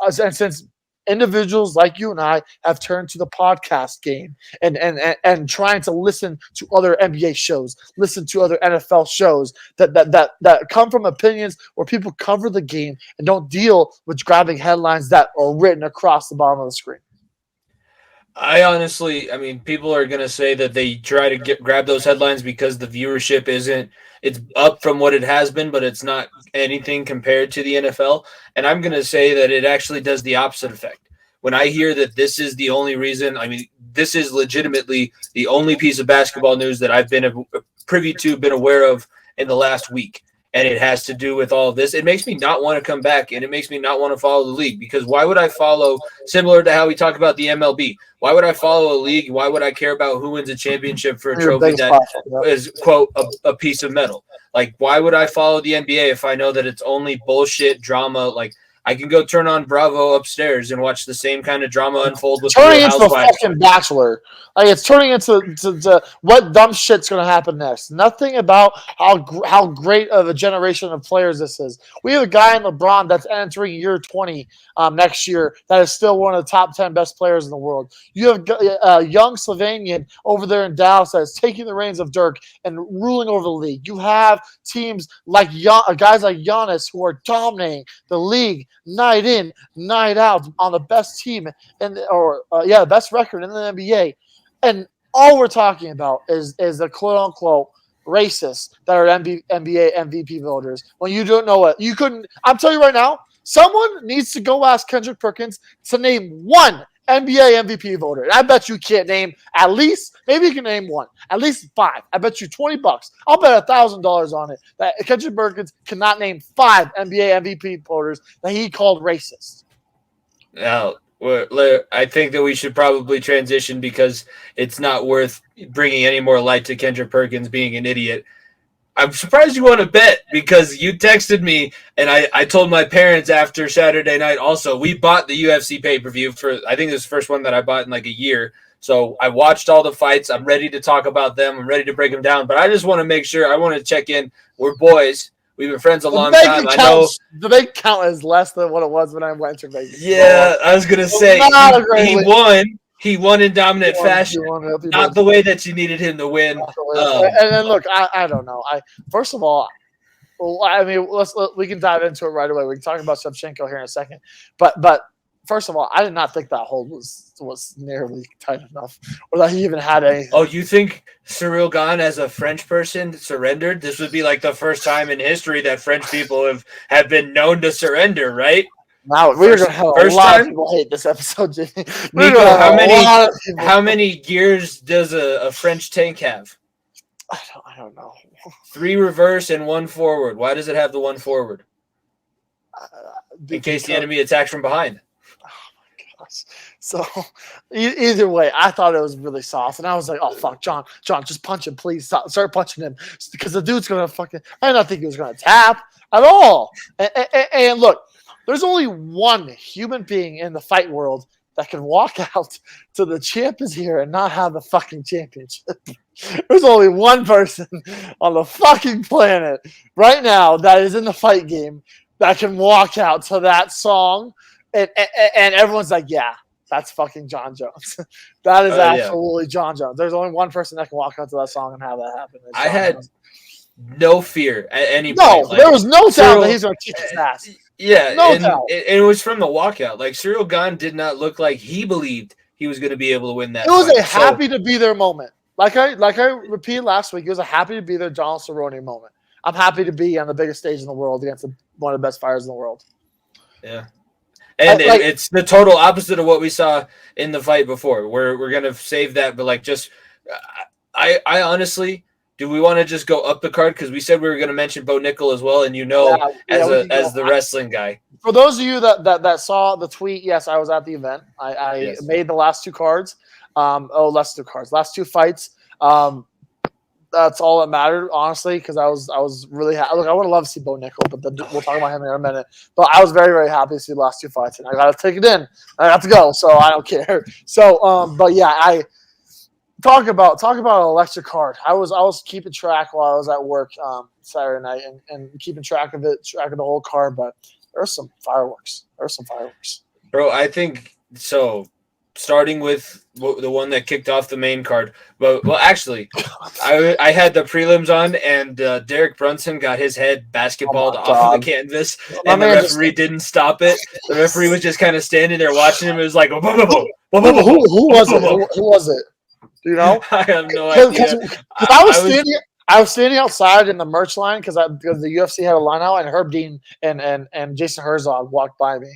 individuals like you and I have turned to the podcast game and trying to listen to other NBA shows, listen to other NFL shows that come from opinions where people cover the game and don't deal with grabbing headlines that are written across the bottom of the screen. People are going to say that they try to grab those headlines because the viewership it's up from what it has been, but it's not anything compared to the NFL. And I'm going to say that it actually does the opposite effect. When I hear that this is the only reason, this is legitimately the only piece of basketball news that I've been privy to, been aware of in the last week. And it has to do with all of this. It makes me not want to come back, and it makes me not want to follow the league, because why would I follow, similar to how we talk about the MLB, why would I follow a league? Why would I care about who wins a championship for a trophy that is, quote, a piece of metal? Like, why would I follow the NBA if I know that it's only bullshit drama? Like, I can go turn on Bravo upstairs and watch the same kind of drama unfold with turning into a fucking Bachelor. Like, it's turning into what dumb shit's going to happen next. Nothing about how great of a generation of players this is. We have a guy in LeBron that's entering year 20 next year that is still one of the top 10 best players in the world. You have a young Slovenian over there in Dallas that is taking the reins of Dirk and ruling over the league. You have teams like guys like Giannis who are dominating the league night in, night out on the best team the best record in the NBA. And all we're talking about is the quote-unquote racists that are NBA MVP voters. When you don't know it, you couldn't. I'm telling you right now, someone needs to go ask Kendrick Perkins to name one NBA MVP voter. And I bet you can't name at least, maybe you can name one, at least 5. I bet you $20. I'll bet $1,000 on it that Kendrick Perkins cannot name 5 NBA MVP voters that he called racist. Now, I think that we should probably transition because it's not worth bringing any more light to Kendrick Perkins being an idiot. I'm surprised you want to bet because you texted me and I told my parents after Saturday night also. We bought the UFC pay-per-view I think this is the first one that I bought in like a year. So I watched all the fights. I'm ready to talk about them. I'm ready to break them down. But I just want to make sure. I want to check in. We're boys. We've been friends a long time. I know the bank count is less than what it was when I went to Vegas. Yeah, I was gonna say he won. He won in dominant fashion, He not the way that you needed him to win. And look, I don't know. First of all, I mean, we can dive into it right away. We can talk about Shevchenko here in a second, but first of all, I did not think that hold was nearly tight enough, or that he even had anything. Oh, you think Cyril Gane, as a French person, surrendered? This would be like the first time in history that French people have been known to surrender, right? Now we're gonna have a lot of people hate this episode, Jimmy. Niko, how many gears does a French tank have? I don't know. 3 reverse and 1 forward. Why does it have the 1 forward? In case the enemy attacks from behind. Oh my gosh. So either way, I thought it was really soft, and I was like, "Oh fuck, John, just punch him, please. Start punching him, because the dude's gonna fucking." I did not think he was gonna tap at all. And look, there's only one human being in the fight world that can walk out to the champ is here and not have the fucking championship. There's only one person on the fucking planet right now that is in the fight game that can walk out to that song, and everyone's like, yeah, that's fucking John Jones. That is absolutely John Jones. There's only one person that can walk out to that song and have that happen. I had no fear at any point. No, there was no doubt that he's going to kick his ass. Yeah, no doubt. It was from the walkout. Like, Cyril Gane did not look like he believed he was going to be able to win that. It was a happy to be there moment. Like I repeated last week, it was a happy to be there Donald Cerrone moment. I'm happy to be on the biggest stage in the world against one of the best fighters in the world. Yeah. And it's the total opposite of what we saw in the fight before. We're going to save that, but like, just I honestly, do we want to just go up the card? Because we said we were going to mention Bo Nickel as well, and as the wrestling guy. For those of you that saw the tweet, yes, I was at the event. I made the last 2 cards. Last 2 fights. That's all that mattered, honestly, because I was really happy. Look, I would have loved to see Bo Nickel, but we'll talk about him in a minute. But I was very, very happy to see the last 2 fights, and I got to take it in. I got to go, so I don't care. So, but yeah, I talk about an electric card. I was keeping track while I was at work Saturday night and keeping track of the whole card. But there's some fireworks. Bro. I think so. Starting with the one that kicked off the main card. Well, actually, I had the prelims on, and Derek Brunson got his head basketballed off of the canvas, and the referee didn't stop it. The referee was just kind of standing there watching him. It was like, who was it? Who was it? Do you know? I have no idea. I was standing outside in the merch line because the UFC had a line out, and Herb Dean and Jason Herzog walked by me.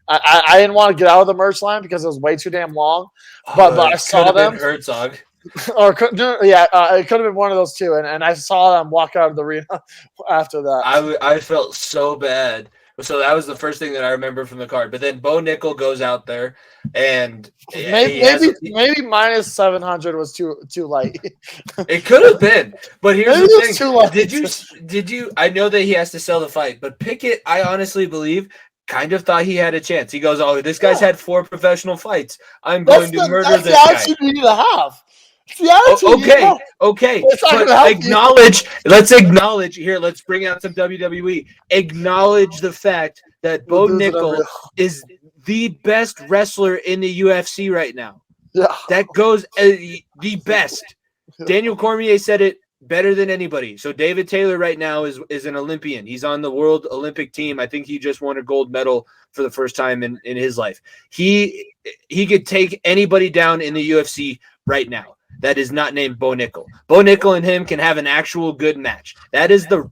I didn't want to get out of the merch line because it was way too damn long, but I saw them. Herzog. It could have been one of those two, and I saw them walk out of the arena after that. I felt so bad. So that was the first thing that I remember from the card. But then Bo Nickel goes out there, and maybe minus 700 was too light. It could have been, but here's the thing: did you? I know that he has to sell the fight, but Pickett, I honestly believe, kind of thought he had a chance. He goes, "Oh, this guy's had 4 professional fights. I'm going to murder this guy." That's the attitude you need to have. Okay. Let's acknowledge here. Let's bring out some WWE. Acknowledge the fact that Bo Nickel is the best wrestler in the UFC right now. Yeah, that goes the best. Daniel Cormier said it better than anybody. So David Taylor right now is an Olympian. He's on the World Olympic team. I think he just won a gold medal for the first time in his life. He could take anybody down in the UFC right now. That is not named Bo Nickel. Bo Nickel and him can have an actual good match. That's the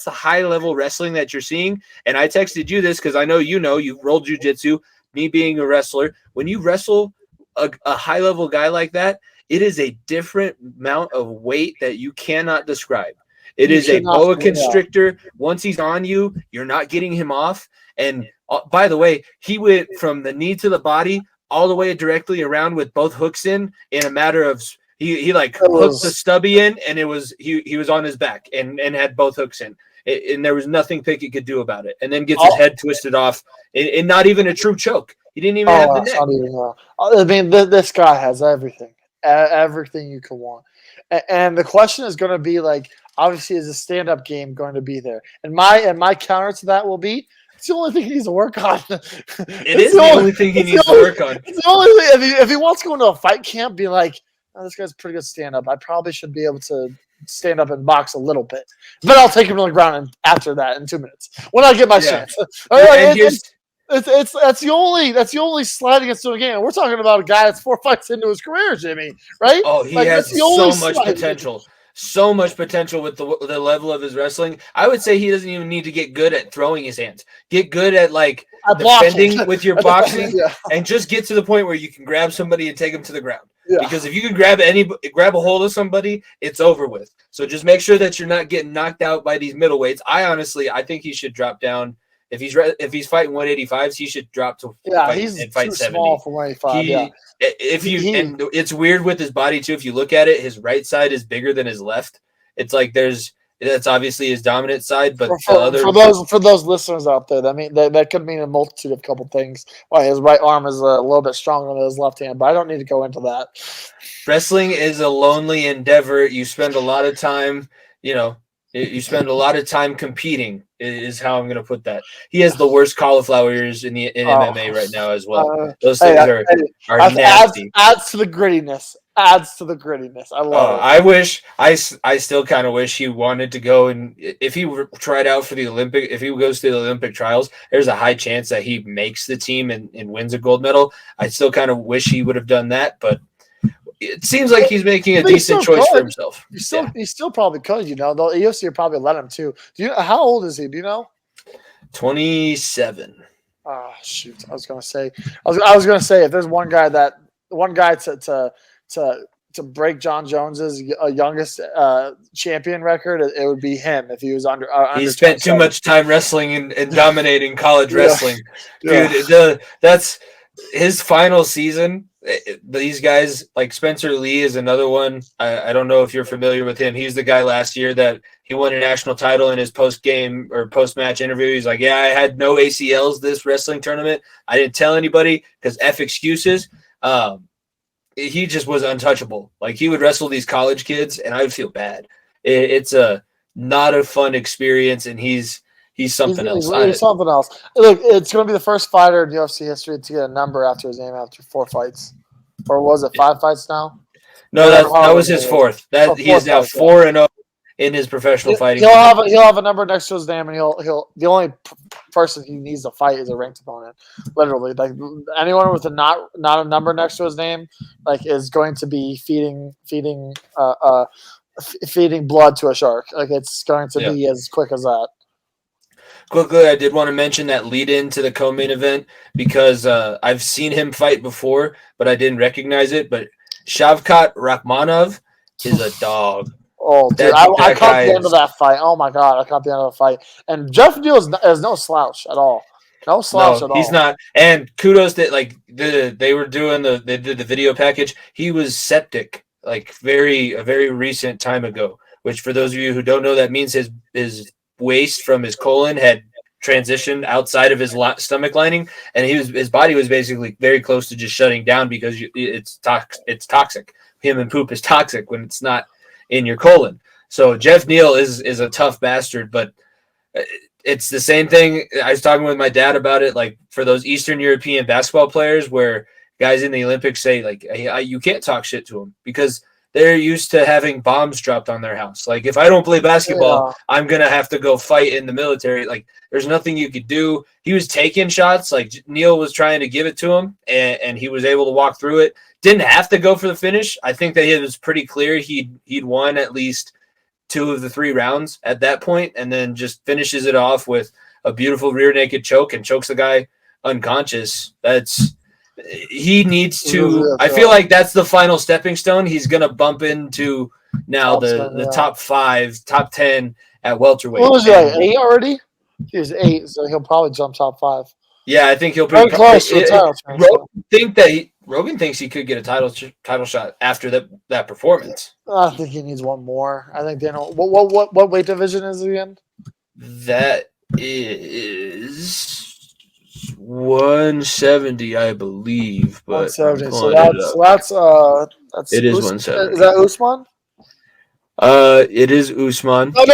high level wrestling that you're seeing. And I texted you this because I know you've rolled jiu-jitsu, me being a wrestler. When you wrestle a high level guy like that, it is a different amount of weight that you cannot describe. It is a boa constrictor. Once he's on you, you're not getting him off. And by the way, he went from the knee to the body all the way directly around with both hooks in a matter of he hooked the stubby in, and it was he was on his back and had both hooks in, and there was nothing Pickett could do about it. And then gets his head twisted off, and not even a true choke. He didn't even have the neck. I mean, this guy has everything you could want, and the question is going to be like, obviously, is a stand-up game going to be there? And my counter to that will be, It's the only thing he needs to work on. It is the only thing he needs to work on. It's the only thing. If he wants to go into a fight camp, be like, oh, this guy's pretty good stand up. I probably should be able to stand up and box a little bit, but I'll take him to the ground and after that in 2 minutes when I get my chance. That's the only slide against doing a game. We're talking about a guy that's 4 fights into his career, Jimmy. Right? Oh, he has so much potential. So much potential with the level of his wrestling. I would say he doesn't even need to get good at throwing his hands. Get good at defending with your boxing, and just get to the point where you can grab somebody and take them to the ground. Yeah. Because if you can grab a hold of somebody, it's over with. So just make sure that you're not getting knocked out by these middleweights. I think he should drop down. If he's fighting 185s, he should drop to he's fight too 70. Small for 185. And it's weird with his body too. If you look at it, his right side is bigger than his left. It's like that's obviously his dominant side, but for those listeners out there, that could mean a multitude of couple things. Why his right arm is a little bit stronger than his left hand, but I don't need to go into that. Wrestling is a lonely endeavor. You spend a lot of time, you spend a lot of time competing. Is how I'm going to put that. He has the worst cauliflower ears in MMA right now as well. Those things are nasty. Adds to the grittiness. I love it. I still kind of wish he wanted to go, and if he tried out for the Olympic, if he goes to the Olympic trials, there's a high chance that he makes the team and wins a gold medal. I still kind of wish he would have done that, but it seems like he's making a decent choice for himself. He still probably could, The UFC would probably let him too. How old is he? Do you know? 27. Oh shoot! I was gonna say if there's one guy to break John Jones's youngest champion record, it would be him if he was under. He spent too much time wrestling and dominating college wrestling, dude. That's his final season. These guys like Spencer Lee is another one. I don't know if you're familiar with him. He's the guy last year that he won a national title in his post-game or post-match interview. He's like, yeah, I had no ACLs this wrestling tournament. I didn't tell anybody because F excuses. He just was untouchable. Like he would wrestle these college kids and I would feel bad. It's not a fun experience, and he's something else. He's something else. Look, it's going to be the first fighter in UFC history to get a number after his name after 4 fights. Or was it 5 fights now? No, that was his fourth. He is now 4-0 in his professional fighting. He'll have a number next to his name, and he'll the only person he needs to fight is a ranked opponent. Literally, like anyone with not a number next to his name, like is going to be feeding blood to a shark. Like it's going to be as quick as that. Quickly, I did want to mention that lead into the co-main event because I've seen him fight before, but I didn't recognize it. But Shavkat Rakhmonov is a dog. Oh, dude, I caught the end of that fight. Oh, my God, I caught the end of the fight. And Jeff Neal is no slouch at all. No slouch at all. He's not. And kudos that they were doing they did the video package. He was septic a very recent time ago, which for those of you who don't know, that means his waste from his colon had transitioned outside of his stomach lining, and his body was basically very close to just shutting down because it's toxic. Him and poop is toxic when it's not in your colon. So Jeff Neal is a tough bastard, but it's the same thing. I was talking with my dad about it, like for those Eastern European basketball players where guys in the Olympics say like, hey, you can't talk shit to them because they're used to having bombs dropped on their house. Like, if I don't play basketball, I'm going to have to go fight in the military. Like, there's nothing you could do. He was taking shots. Like, Neal was trying to give it to him, and he was able to walk through it. Didn't have to go for the finish. I think that it was pretty clear he'd won at least 2 of the 3 rounds at that point, and then just finishes it off with a beautiful rear naked choke and chokes the guy unconscious. He needs to. I feel like that's the final stepping stone. He's gonna bump into now the top 5, top 10 at welterweight. What was he like, 8 already? He was 8, so he'll probably jump top 5. Yeah, I think he'll be close to the title. Rogan thinks he could get a title shot after that performance. I think he needs one more. I think Daniel. What weight division is he in? That is 170, I believe. But 170. So that's it is Usman. 170. Is that Usman? It is Usman. No.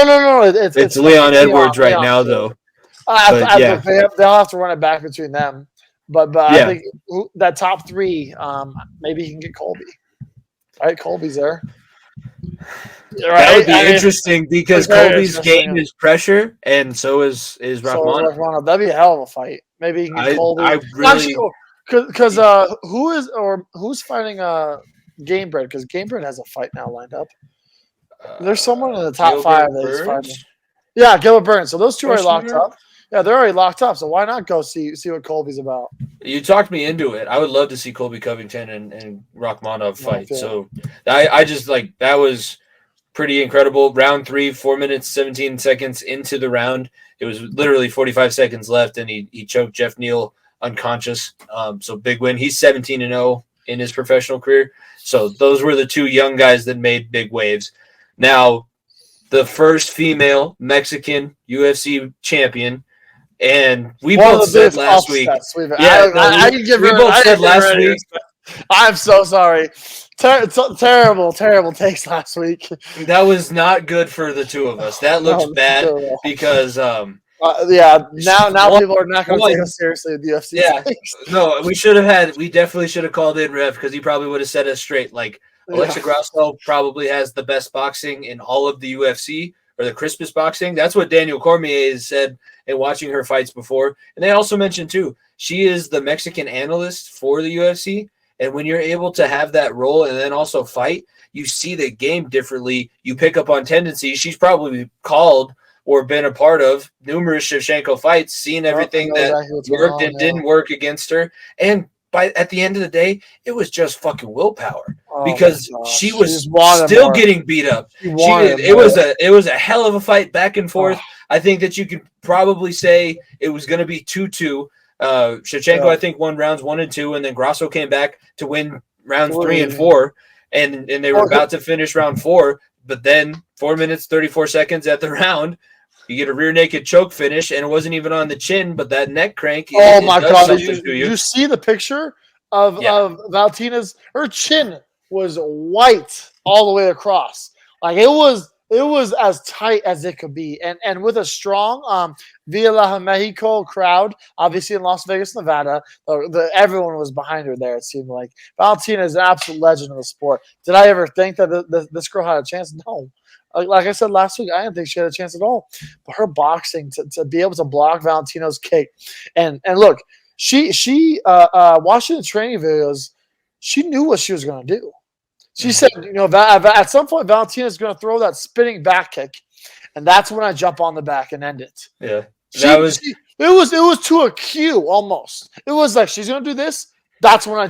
It's Leon Edwards right now, though. Yeah. They'll have to run it back between them. But I think that top three, maybe he can get Colby. All right, Colby's there. Right? That would be interesting because Colby's game is pressure, and so is Rahman. That'd be a hell of a fight. Maybe he can get Colby. I really because who's fighting Gamebred? Because Gamebred has a fight now lined up. There's someone in the top Gilbert 5 that he's fighting. Yeah, Gilbert Burns. So those two are locked up. Yeah, they're already locked up. So why not go see what Colby's about? You talked me into it. I would love to see Colby Covington and Rachmanov fight. So I just that was pretty incredible. Round 3, 4 minutes, 17 seconds into the round. It was literally 45 seconds left, and he choked Jeff Neal unconscious. So big win. He's 17-0 in his professional career. So those were the two young guys that made big waves. Now, the first female Mexican UFC champion, and we both said last week. Last week. I'm so sorry. Terrible takes last week. That was not good for the two of us. That looks bad because now people are not going to take us seriously at the UFC. Yeah, no, we definitely should have called in Rev because he probably would have set us straight. Alexa Grasso probably has the best boxing in all of the UFC or the Christmas boxing. That's what Daniel Cormier has said in watching her fights before. And they also mentioned too, she is the Mexican analyst for the UFC. And when you're able to have that role and then also fight, you see the game differently. You pick up on tendencies. She's probably called or been a part of numerous Shevchenko fights, seen everything that worked and didn't work against her. And at the end of the day, it was just fucking willpower because she was still getting beat up. It was a hell of a fight back and forth. I think that you could probably say it was going to be 2-2. Shevchenko, I think, won rounds 1 and 2, and then Grasso came back to win rounds 3 and 4, and they were about to finish round 4, but then 4 minutes 34 seconds at the round, you get a rear naked choke finish, and it wasn't even on the chin, but that neck crank. Oh my God! You see the picture of Valentina's? Her chin was white all the way across. It was as tight as it could be, and with a strong Villa La Mexico crowd, obviously in Las Vegas, Nevada, everyone was behind her there. It seemed like Valentina is an absolute legend of the sport. Did I ever think that this girl had a chance? No. Like I said last week, I didn't think she had a chance at all. But her boxing to be able to block Valentino's kick, and look, she watching the training videos, she knew what she was going to do. She said, at some point, Valentina's going to throw that spinning back kick, and that's when I jump on the back and end it. Yeah, it was to a cue almost. It was like she's going to do this. That's when I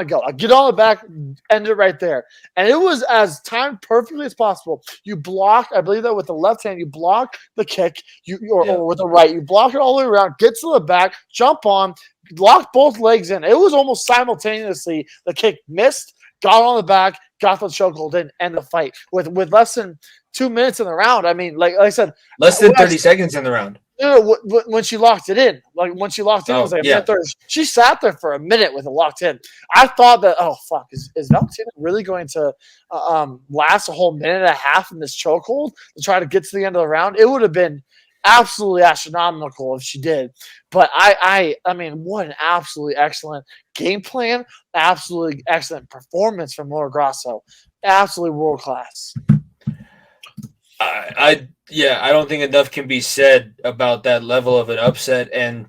go. I get on the back, end it right there, and it was as timed perfectly as possible. You block, I believe that with the left hand, you block the kick, or with the right, you block it all the way around, get to the back, jump on, lock both legs in. It was almost simultaneously. The kick missed. Got on the back, got the chokehold in, end the fight with less than 2 minutes in the round. I mean, like I said, less than 30 seconds in the round. When she locked it in, it was like a minute 30. She sat there for a minute with it locked in. I thought that, is Valentina really going to last a whole minute and a half in this chokehold to try to get to the end of the round? It would have been absolutely astronomical if she did. But I mean, what an absolutely excellent game plan, absolutely excellent performance from Laura Grasso. Absolutely world class. I don't think enough can be said about that level of an upset and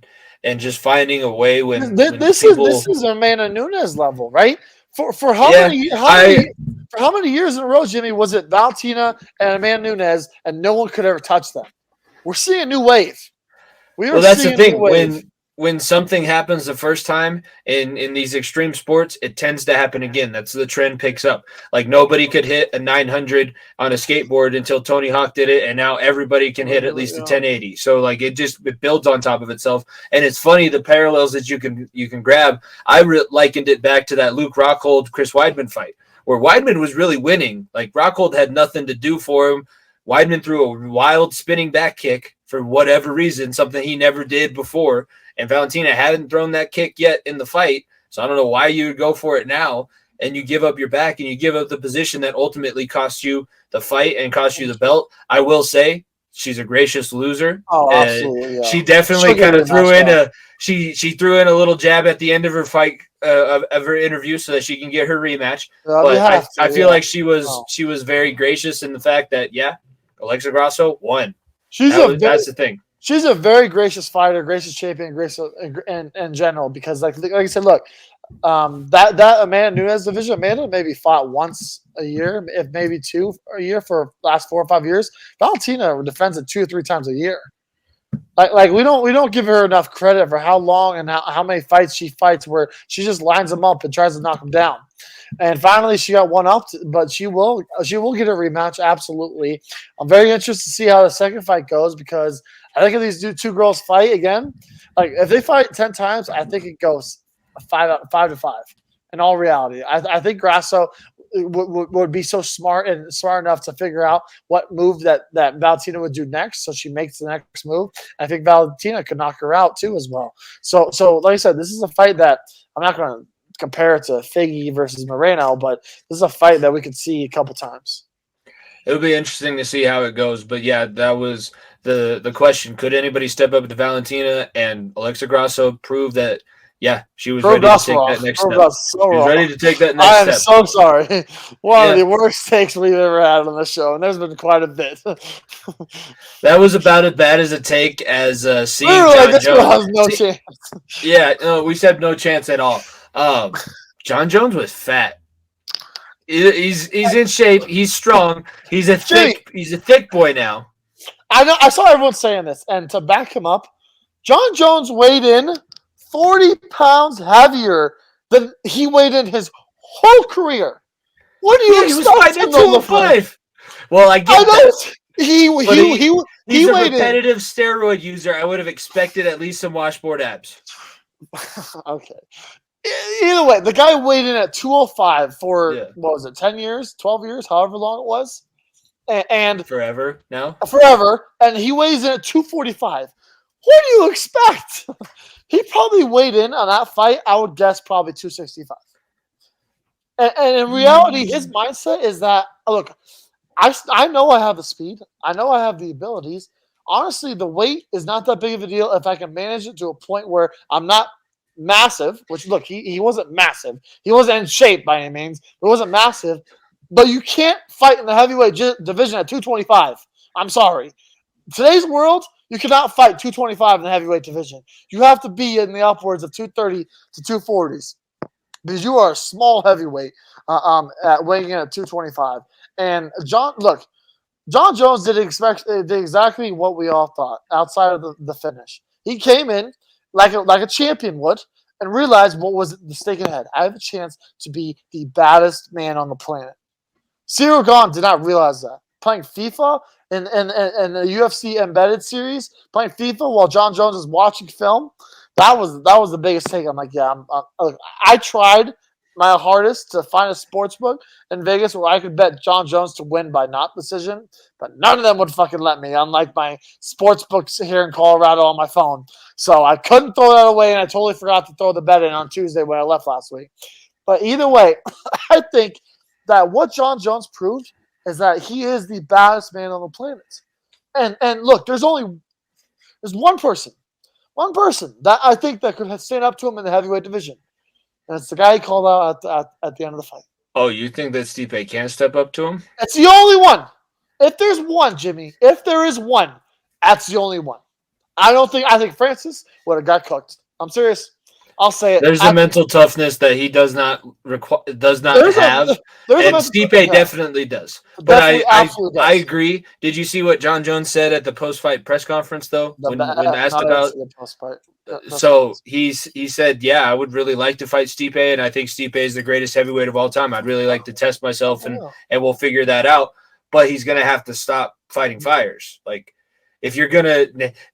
just finding a way when this is Amanda Nunes level, right? For how many years in a row, Jimmy, was it Valentina and Amanda Nunes and no one could ever touch them? We're seeing a new wave. That's the thing. When something happens the first time in these extreme sports, it tends to happen again. That's the trend picks up. Like nobody could hit a 900 on a skateboard until Tony Hawk did it, and now everybody can hit at least a 1080. So it builds on top of itself. And it's funny the parallels that you can grab. I likened it back to that Luke Rockhold Chris Weidman fight, where Weidman was really winning. Like Rockhold had nothing to do for him. Weidman threw a wild spinning back kick for whatever reason, something he never did before. And Valentina hadn't thrown that kick yet in the fight. So I don't know why you would go for it now. And you give up your back and you give up the position that ultimately cost you the fight and cost you the belt. I will say she's a gracious loser. Oh, absolutely. Yeah. She definitely She'll get kind a of threw rematch, in yeah. she threw in a little jab at the end of her fight of her interview so that she can get her rematch. Yeah, you But have to, I feel yeah. like she was very gracious in the fact that Alexa Grasso won. That's the thing. She's a very gracious fighter, gracious champion, gracious in general. Because like I said, look, that Amanda Nunes division, Amanda maybe fought once a year, if maybe two a year for the last 4 or 5 years. Valentina defends it 2 or 3 times a year. Like we don't give her enough credit for how long and how many fights she fights where she just lines them up and tries to knock them down. And finally, she got one up, but she will get a rematch. Absolutely, I'm very interested to see how the second fight goes because I think if these two girls fight again, like if they fight 10 times, I think it goes 5-5. In all reality, I think Grasso would be so smart enough to figure out what move that Valentina would do next, so she makes the next move. I think Valentina could knock her out too as well. So like I said, this is a fight that I'm not going to compare it to Figgy versus Moreno, but this is a fight that we could see a couple times. It'll be interesting to see how it goes. But yeah, that was the question. Could anybody step up to Valentina? And Alexa Grasso proved that, she was ready to take that next step. She was ready to take that next step. I am so sorry. One of the worst takes we've ever had on the show, and there's been quite a bit. That was about as bad as a take as seeing John Jones. Has no chance. Yeah, no, we said no chance at all. John Jones was fat. He's in shape. He's strong. He's a thick boy now. I know. I saw everyone saying this, and to back him up, John Jones weighed in 40 pounds heavier than he weighed in his whole career. What do you expect? He was fighting at 205. Well, I get that. He's a repetitive steroid user. I would have expected at least some washboard abs. Okay. Either way, the guy weighed in at 205 for, what was it, 10 years, 12 years, however long it was? And forever now? Forever. And he weighs in at 245. What do you expect? He probably weighed in on that fight, I would guess, probably 265. And in reality, his mindset is that, look, I know I have the speed. I know I have the abilities. Honestly, the weight is not that big of a deal if I can manage it to a point where I'm not massive, which, look, he wasn't massive. He wasn't in shape by any means. He wasn't massive. But you can't fight in the heavyweight division at 225. I'm sorry. Today's world, you cannot fight 225 in the heavyweight division. You have to be in the upwards of 230 to 240s because you are a small heavyweight at weighing in at 225. And John Jones did exactly what we all thought outside of the finish. He came in like a champion would and realized what was the stake ahead. I have a chance to be the baddest man on the planet. Cyril Gahn did not realize that. Playing FIFA in the UFC embedded series, playing FIFA while John Jones is watching film, that was the biggest take. I'm like, I tried my hardest to find a sports book in Vegas where I could bet John Jones to win by not decision, but none of them would fucking let me, unlike my sports books here in Colorado on my phone. So I couldn't throw that away, and I totally forgot to throw the bet in on Tuesday when I left last week. But either way, I think that what John Jones proved is that he is the baddest man on the planet. And look, there's one person that I think that could stand up to him in the heavyweight division. And it's the guy he called out at the end of the fight. Oh, you think that Stipe can step up to him? It's the only one. If there's one, Jimmy, if there is one, that's the only one. I think Francis would have got cooked. I'm serious. I'll say it. There's a mental toughness that he does not have, and Stipe definitely does. But I agree. Did you see what John Jones said at the post-fight press conference, though, when asked about? So he said, "Yeah, I would really like to fight Stipe, and I think Stipe is the greatest heavyweight of all time. I'd really like to test myself, and we'll figure that out. But he's gonna have to stop fighting fires, like." If you're gonna,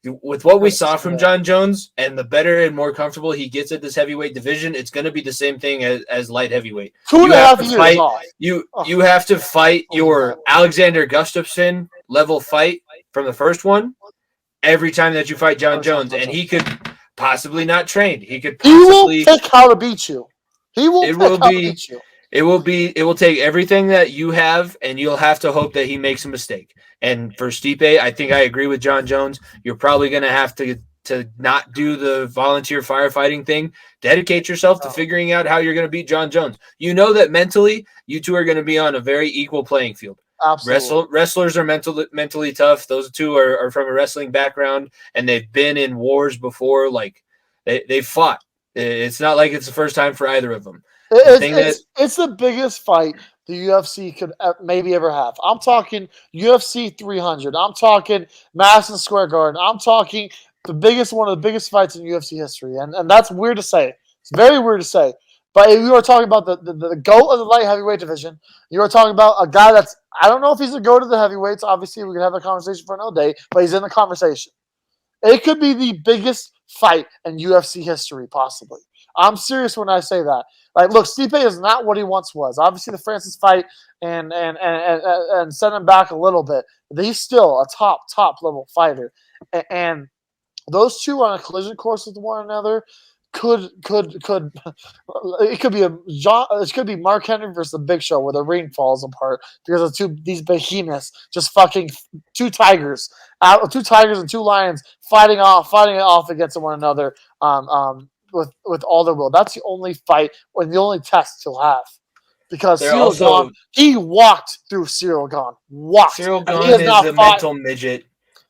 with what we saw from John Jones, and the better and more comfortable he gets at this heavyweight division, it's gonna be the same thing as light heavyweight. 2.5 years off. You have to fight your Alexander Gustafsson level fight from the first one every time that you fight John Jones, and he could possibly not train. He will pick how to beat you. He will pick how to beat you. It will take everything that you have, and you'll have to hope that he makes a mistake. And for Stipe, I think I agree with John Jones. You're probably going to have to not do the volunteer firefighting thing. Dedicate yourself to figuring out how you're going to beat John Jones. You know that mentally, you two are going to be on a very equal playing field. Absolutely. Wrestlers are mentally tough. Those two are from a wrestling background, and they've been in wars before. Like they fought. It's not like it's the first time for either of them. It's the biggest fight the UFC could maybe ever have. I'm talking UFC 300. I'm talking Madison Square Garden. I'm talking one of the biggest fights in UFC history. And that's weird to say. It's very weird to say. But if you were talking about the GOAT of the light heavyweight division, you were talking about a guy that's, I don't know if he's a GOAT of the heavyweights. Obviously, we can have a conversation for another day, but he's in the conversation. It could be the biggest fight in UFC history, possibly. I'm serious when I say that. Like, look, Stipe is not what he once was. Obviously, the Francis fight and sent him back a little bit. But he's still a top level fighter. And those two on a collision course with one another could it could be Mark Henry versus the Big Show where the ring falls apart because of these behemoths just fucking two tigers and two lions fighting it off against one another with all their will. That's the only fight or the only test he'll have. Because Cyril Gane, he walked through Cyril Gane. Cyril Gane is a mental midget.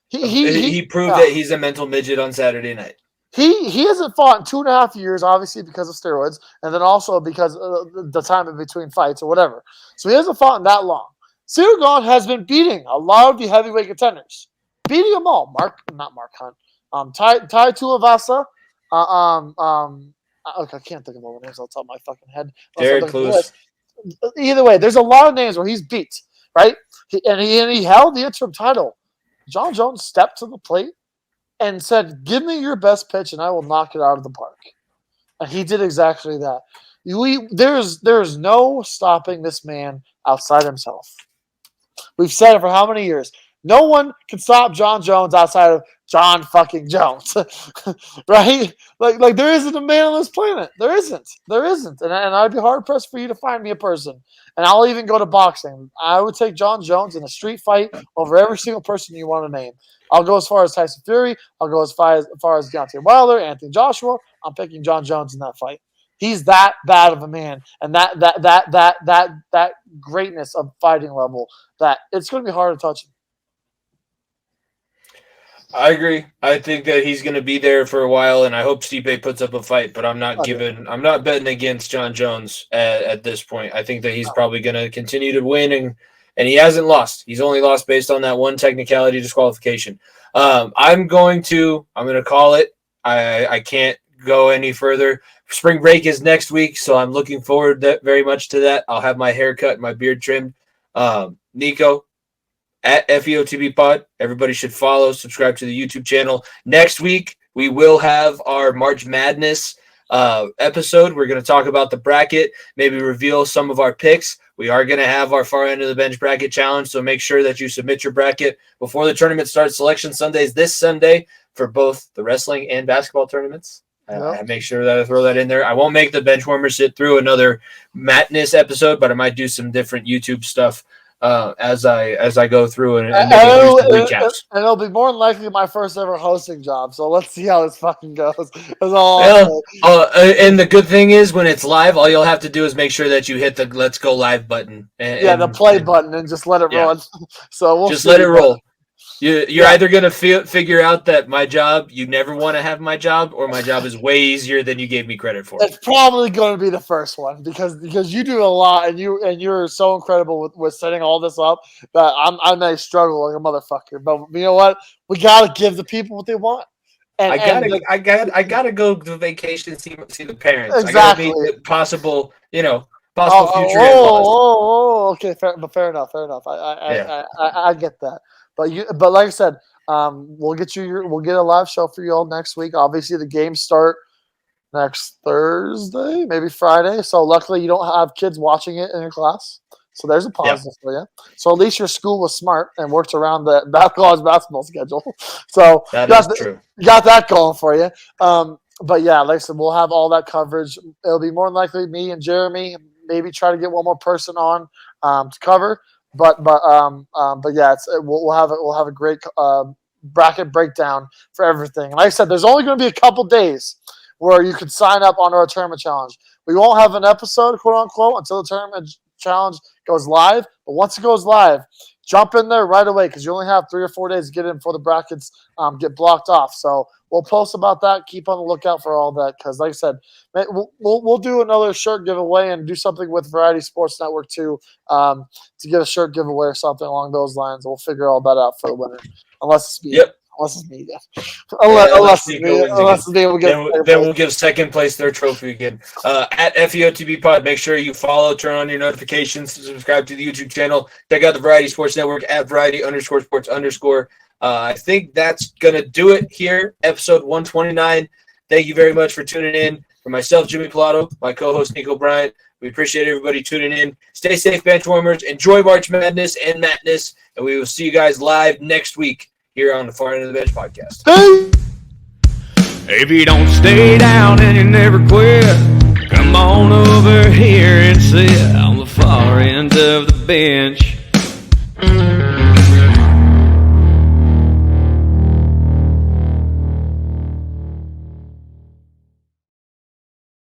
He proved that he's a mental midget on Saturday night. He hasn't fought in 2.5 years, obviously because of steroids, and then also because of the time in between fights or whatever. So he hasn't fought in that long. Cyril Gane has been beating a lot of the heavyweight contenders, beating them all. Not Mark Hunt, Tai Tuivasa. Okay, I can't think of all the names off the top of my fucking head. Derek Lewis. Either way, there's a lot of names where he's beat, right? He held the interim title. John Jones stepped to the plate and said, "Give me your best pitch, and I will knock it out of the park." And he did exactly that. There's no stopping this man outside himself. We've said it for how many years? No one can stop John Jones outside of John fucking Jones, right? Like there isn't a man on this planet. There isn't, and I'd be hard pressed for you to find me a person. And I'll even go to boxing. I would take John Jones in a street fight over every single person you want to name. I'll go as far as Tyson Fury. I'll go as far as Deontay Wilder, Anthony Joshua. I'm picking John Jones in that fight. He's that bad of a man, and that greatness of fighting level that it's going to be hard to touch him. I agree. I think that he's going to be there for a while, and I hope Stipe puts up a fight. But I'm not betting against John Jones at this point. I think that he's probably going to continue to win, and he hasn't lost. He's only lost based on that one technicality disqualification. I'm going to call it. I can't go any further. Spring break is next week, so I'm looking forward very much to that. I'll have my hair cut, my beard trimmed. Niko, at FEOTB Pod. Everybody should follow, subscribe to the YouTube channel. Next week, we will have our March Madness episode. We're going to talk about the bracket, maybe reveal some of our picks. We are going to have our far end of the bench bracket challenge, so make sure that you submit your bracket before the tournament starts. Selection Sundays this Sunday for both the wrestling and basketball tournaments. I make sure that I throw that in there. I won't make the bench warmer sit through another Madness episode, but I might do some different YouTube stuff as I go through and recaps. And it'll be more than likely my first ever hosting job. So let's see how this fucking goes. And the good thing is when it's live, all you'll have to do is make sure that you hit the "Let's Go Live" button. The play button, and just let it run. So we'll just let it roll. You're either going to figure out that my job, you never want to have my job, or my job is way easier than you gave me credit for. It's probably going to be the first one because you do a lot and you're so incredible with setting all this up that I may struggle like a motherfucker. But you know what? We got to give the people what they want. And I gotta go to vacation and see the parents. Exactly. I gotta meet the possible future in-laws. Okay, fair enough. I get that. But like I said, we'll get a live show for you all next week. Obviously, the games start next Thursday, maybe Friday. So luckily, you don't have kids watching it in your class. So there's a positive for you. So at least your school was smart and worked around the basketball schedule. So that is true. You got that going for you. But yeah, like I said, we'll have all that coverage. It'll be more than likely me and Jeremy, maybe try to get one more person on to cover. But yeah, we'll have a great bracket breakdown for everything. And like I said, there's only going to be a couple days where you can sign up on our tournament challenge. We won't have an episode, quote unquote, until the tournament challenge goes live. But once it goes live, jump in there right away because you only have 3 or 4 days to get in before the brackets get blocked off. So we'll post about that. Keep on the lookout for all that because, like I said, we'll do another shirt giveaway and do something with Variety Sports Network too to get a shirt giveaway or something along those lines. We'll figure all that out for the winner, unless it's me. Yep. Unless it's me, unless it's me, then we'll give second place their trophy again. At FEOTB Pod, make sure you follow, turn on your notifications, subscribe to the YouTube channel, check out the Variety Sports Network at Variety_Sports_. I think that's gonna do it here, episode 129. Thank you very much for tuning in. For myself, Jimmy Pilato, my co-host Niko Bryant, we appreciate everybody tuning in. Stay safe, bench warmers. Enjoy March Madness and Madness, and we will see you guys live next week here on the Far End of the Bench podcast. If you don't stay down and you never quit, come on over here and sit on the far end of the bench.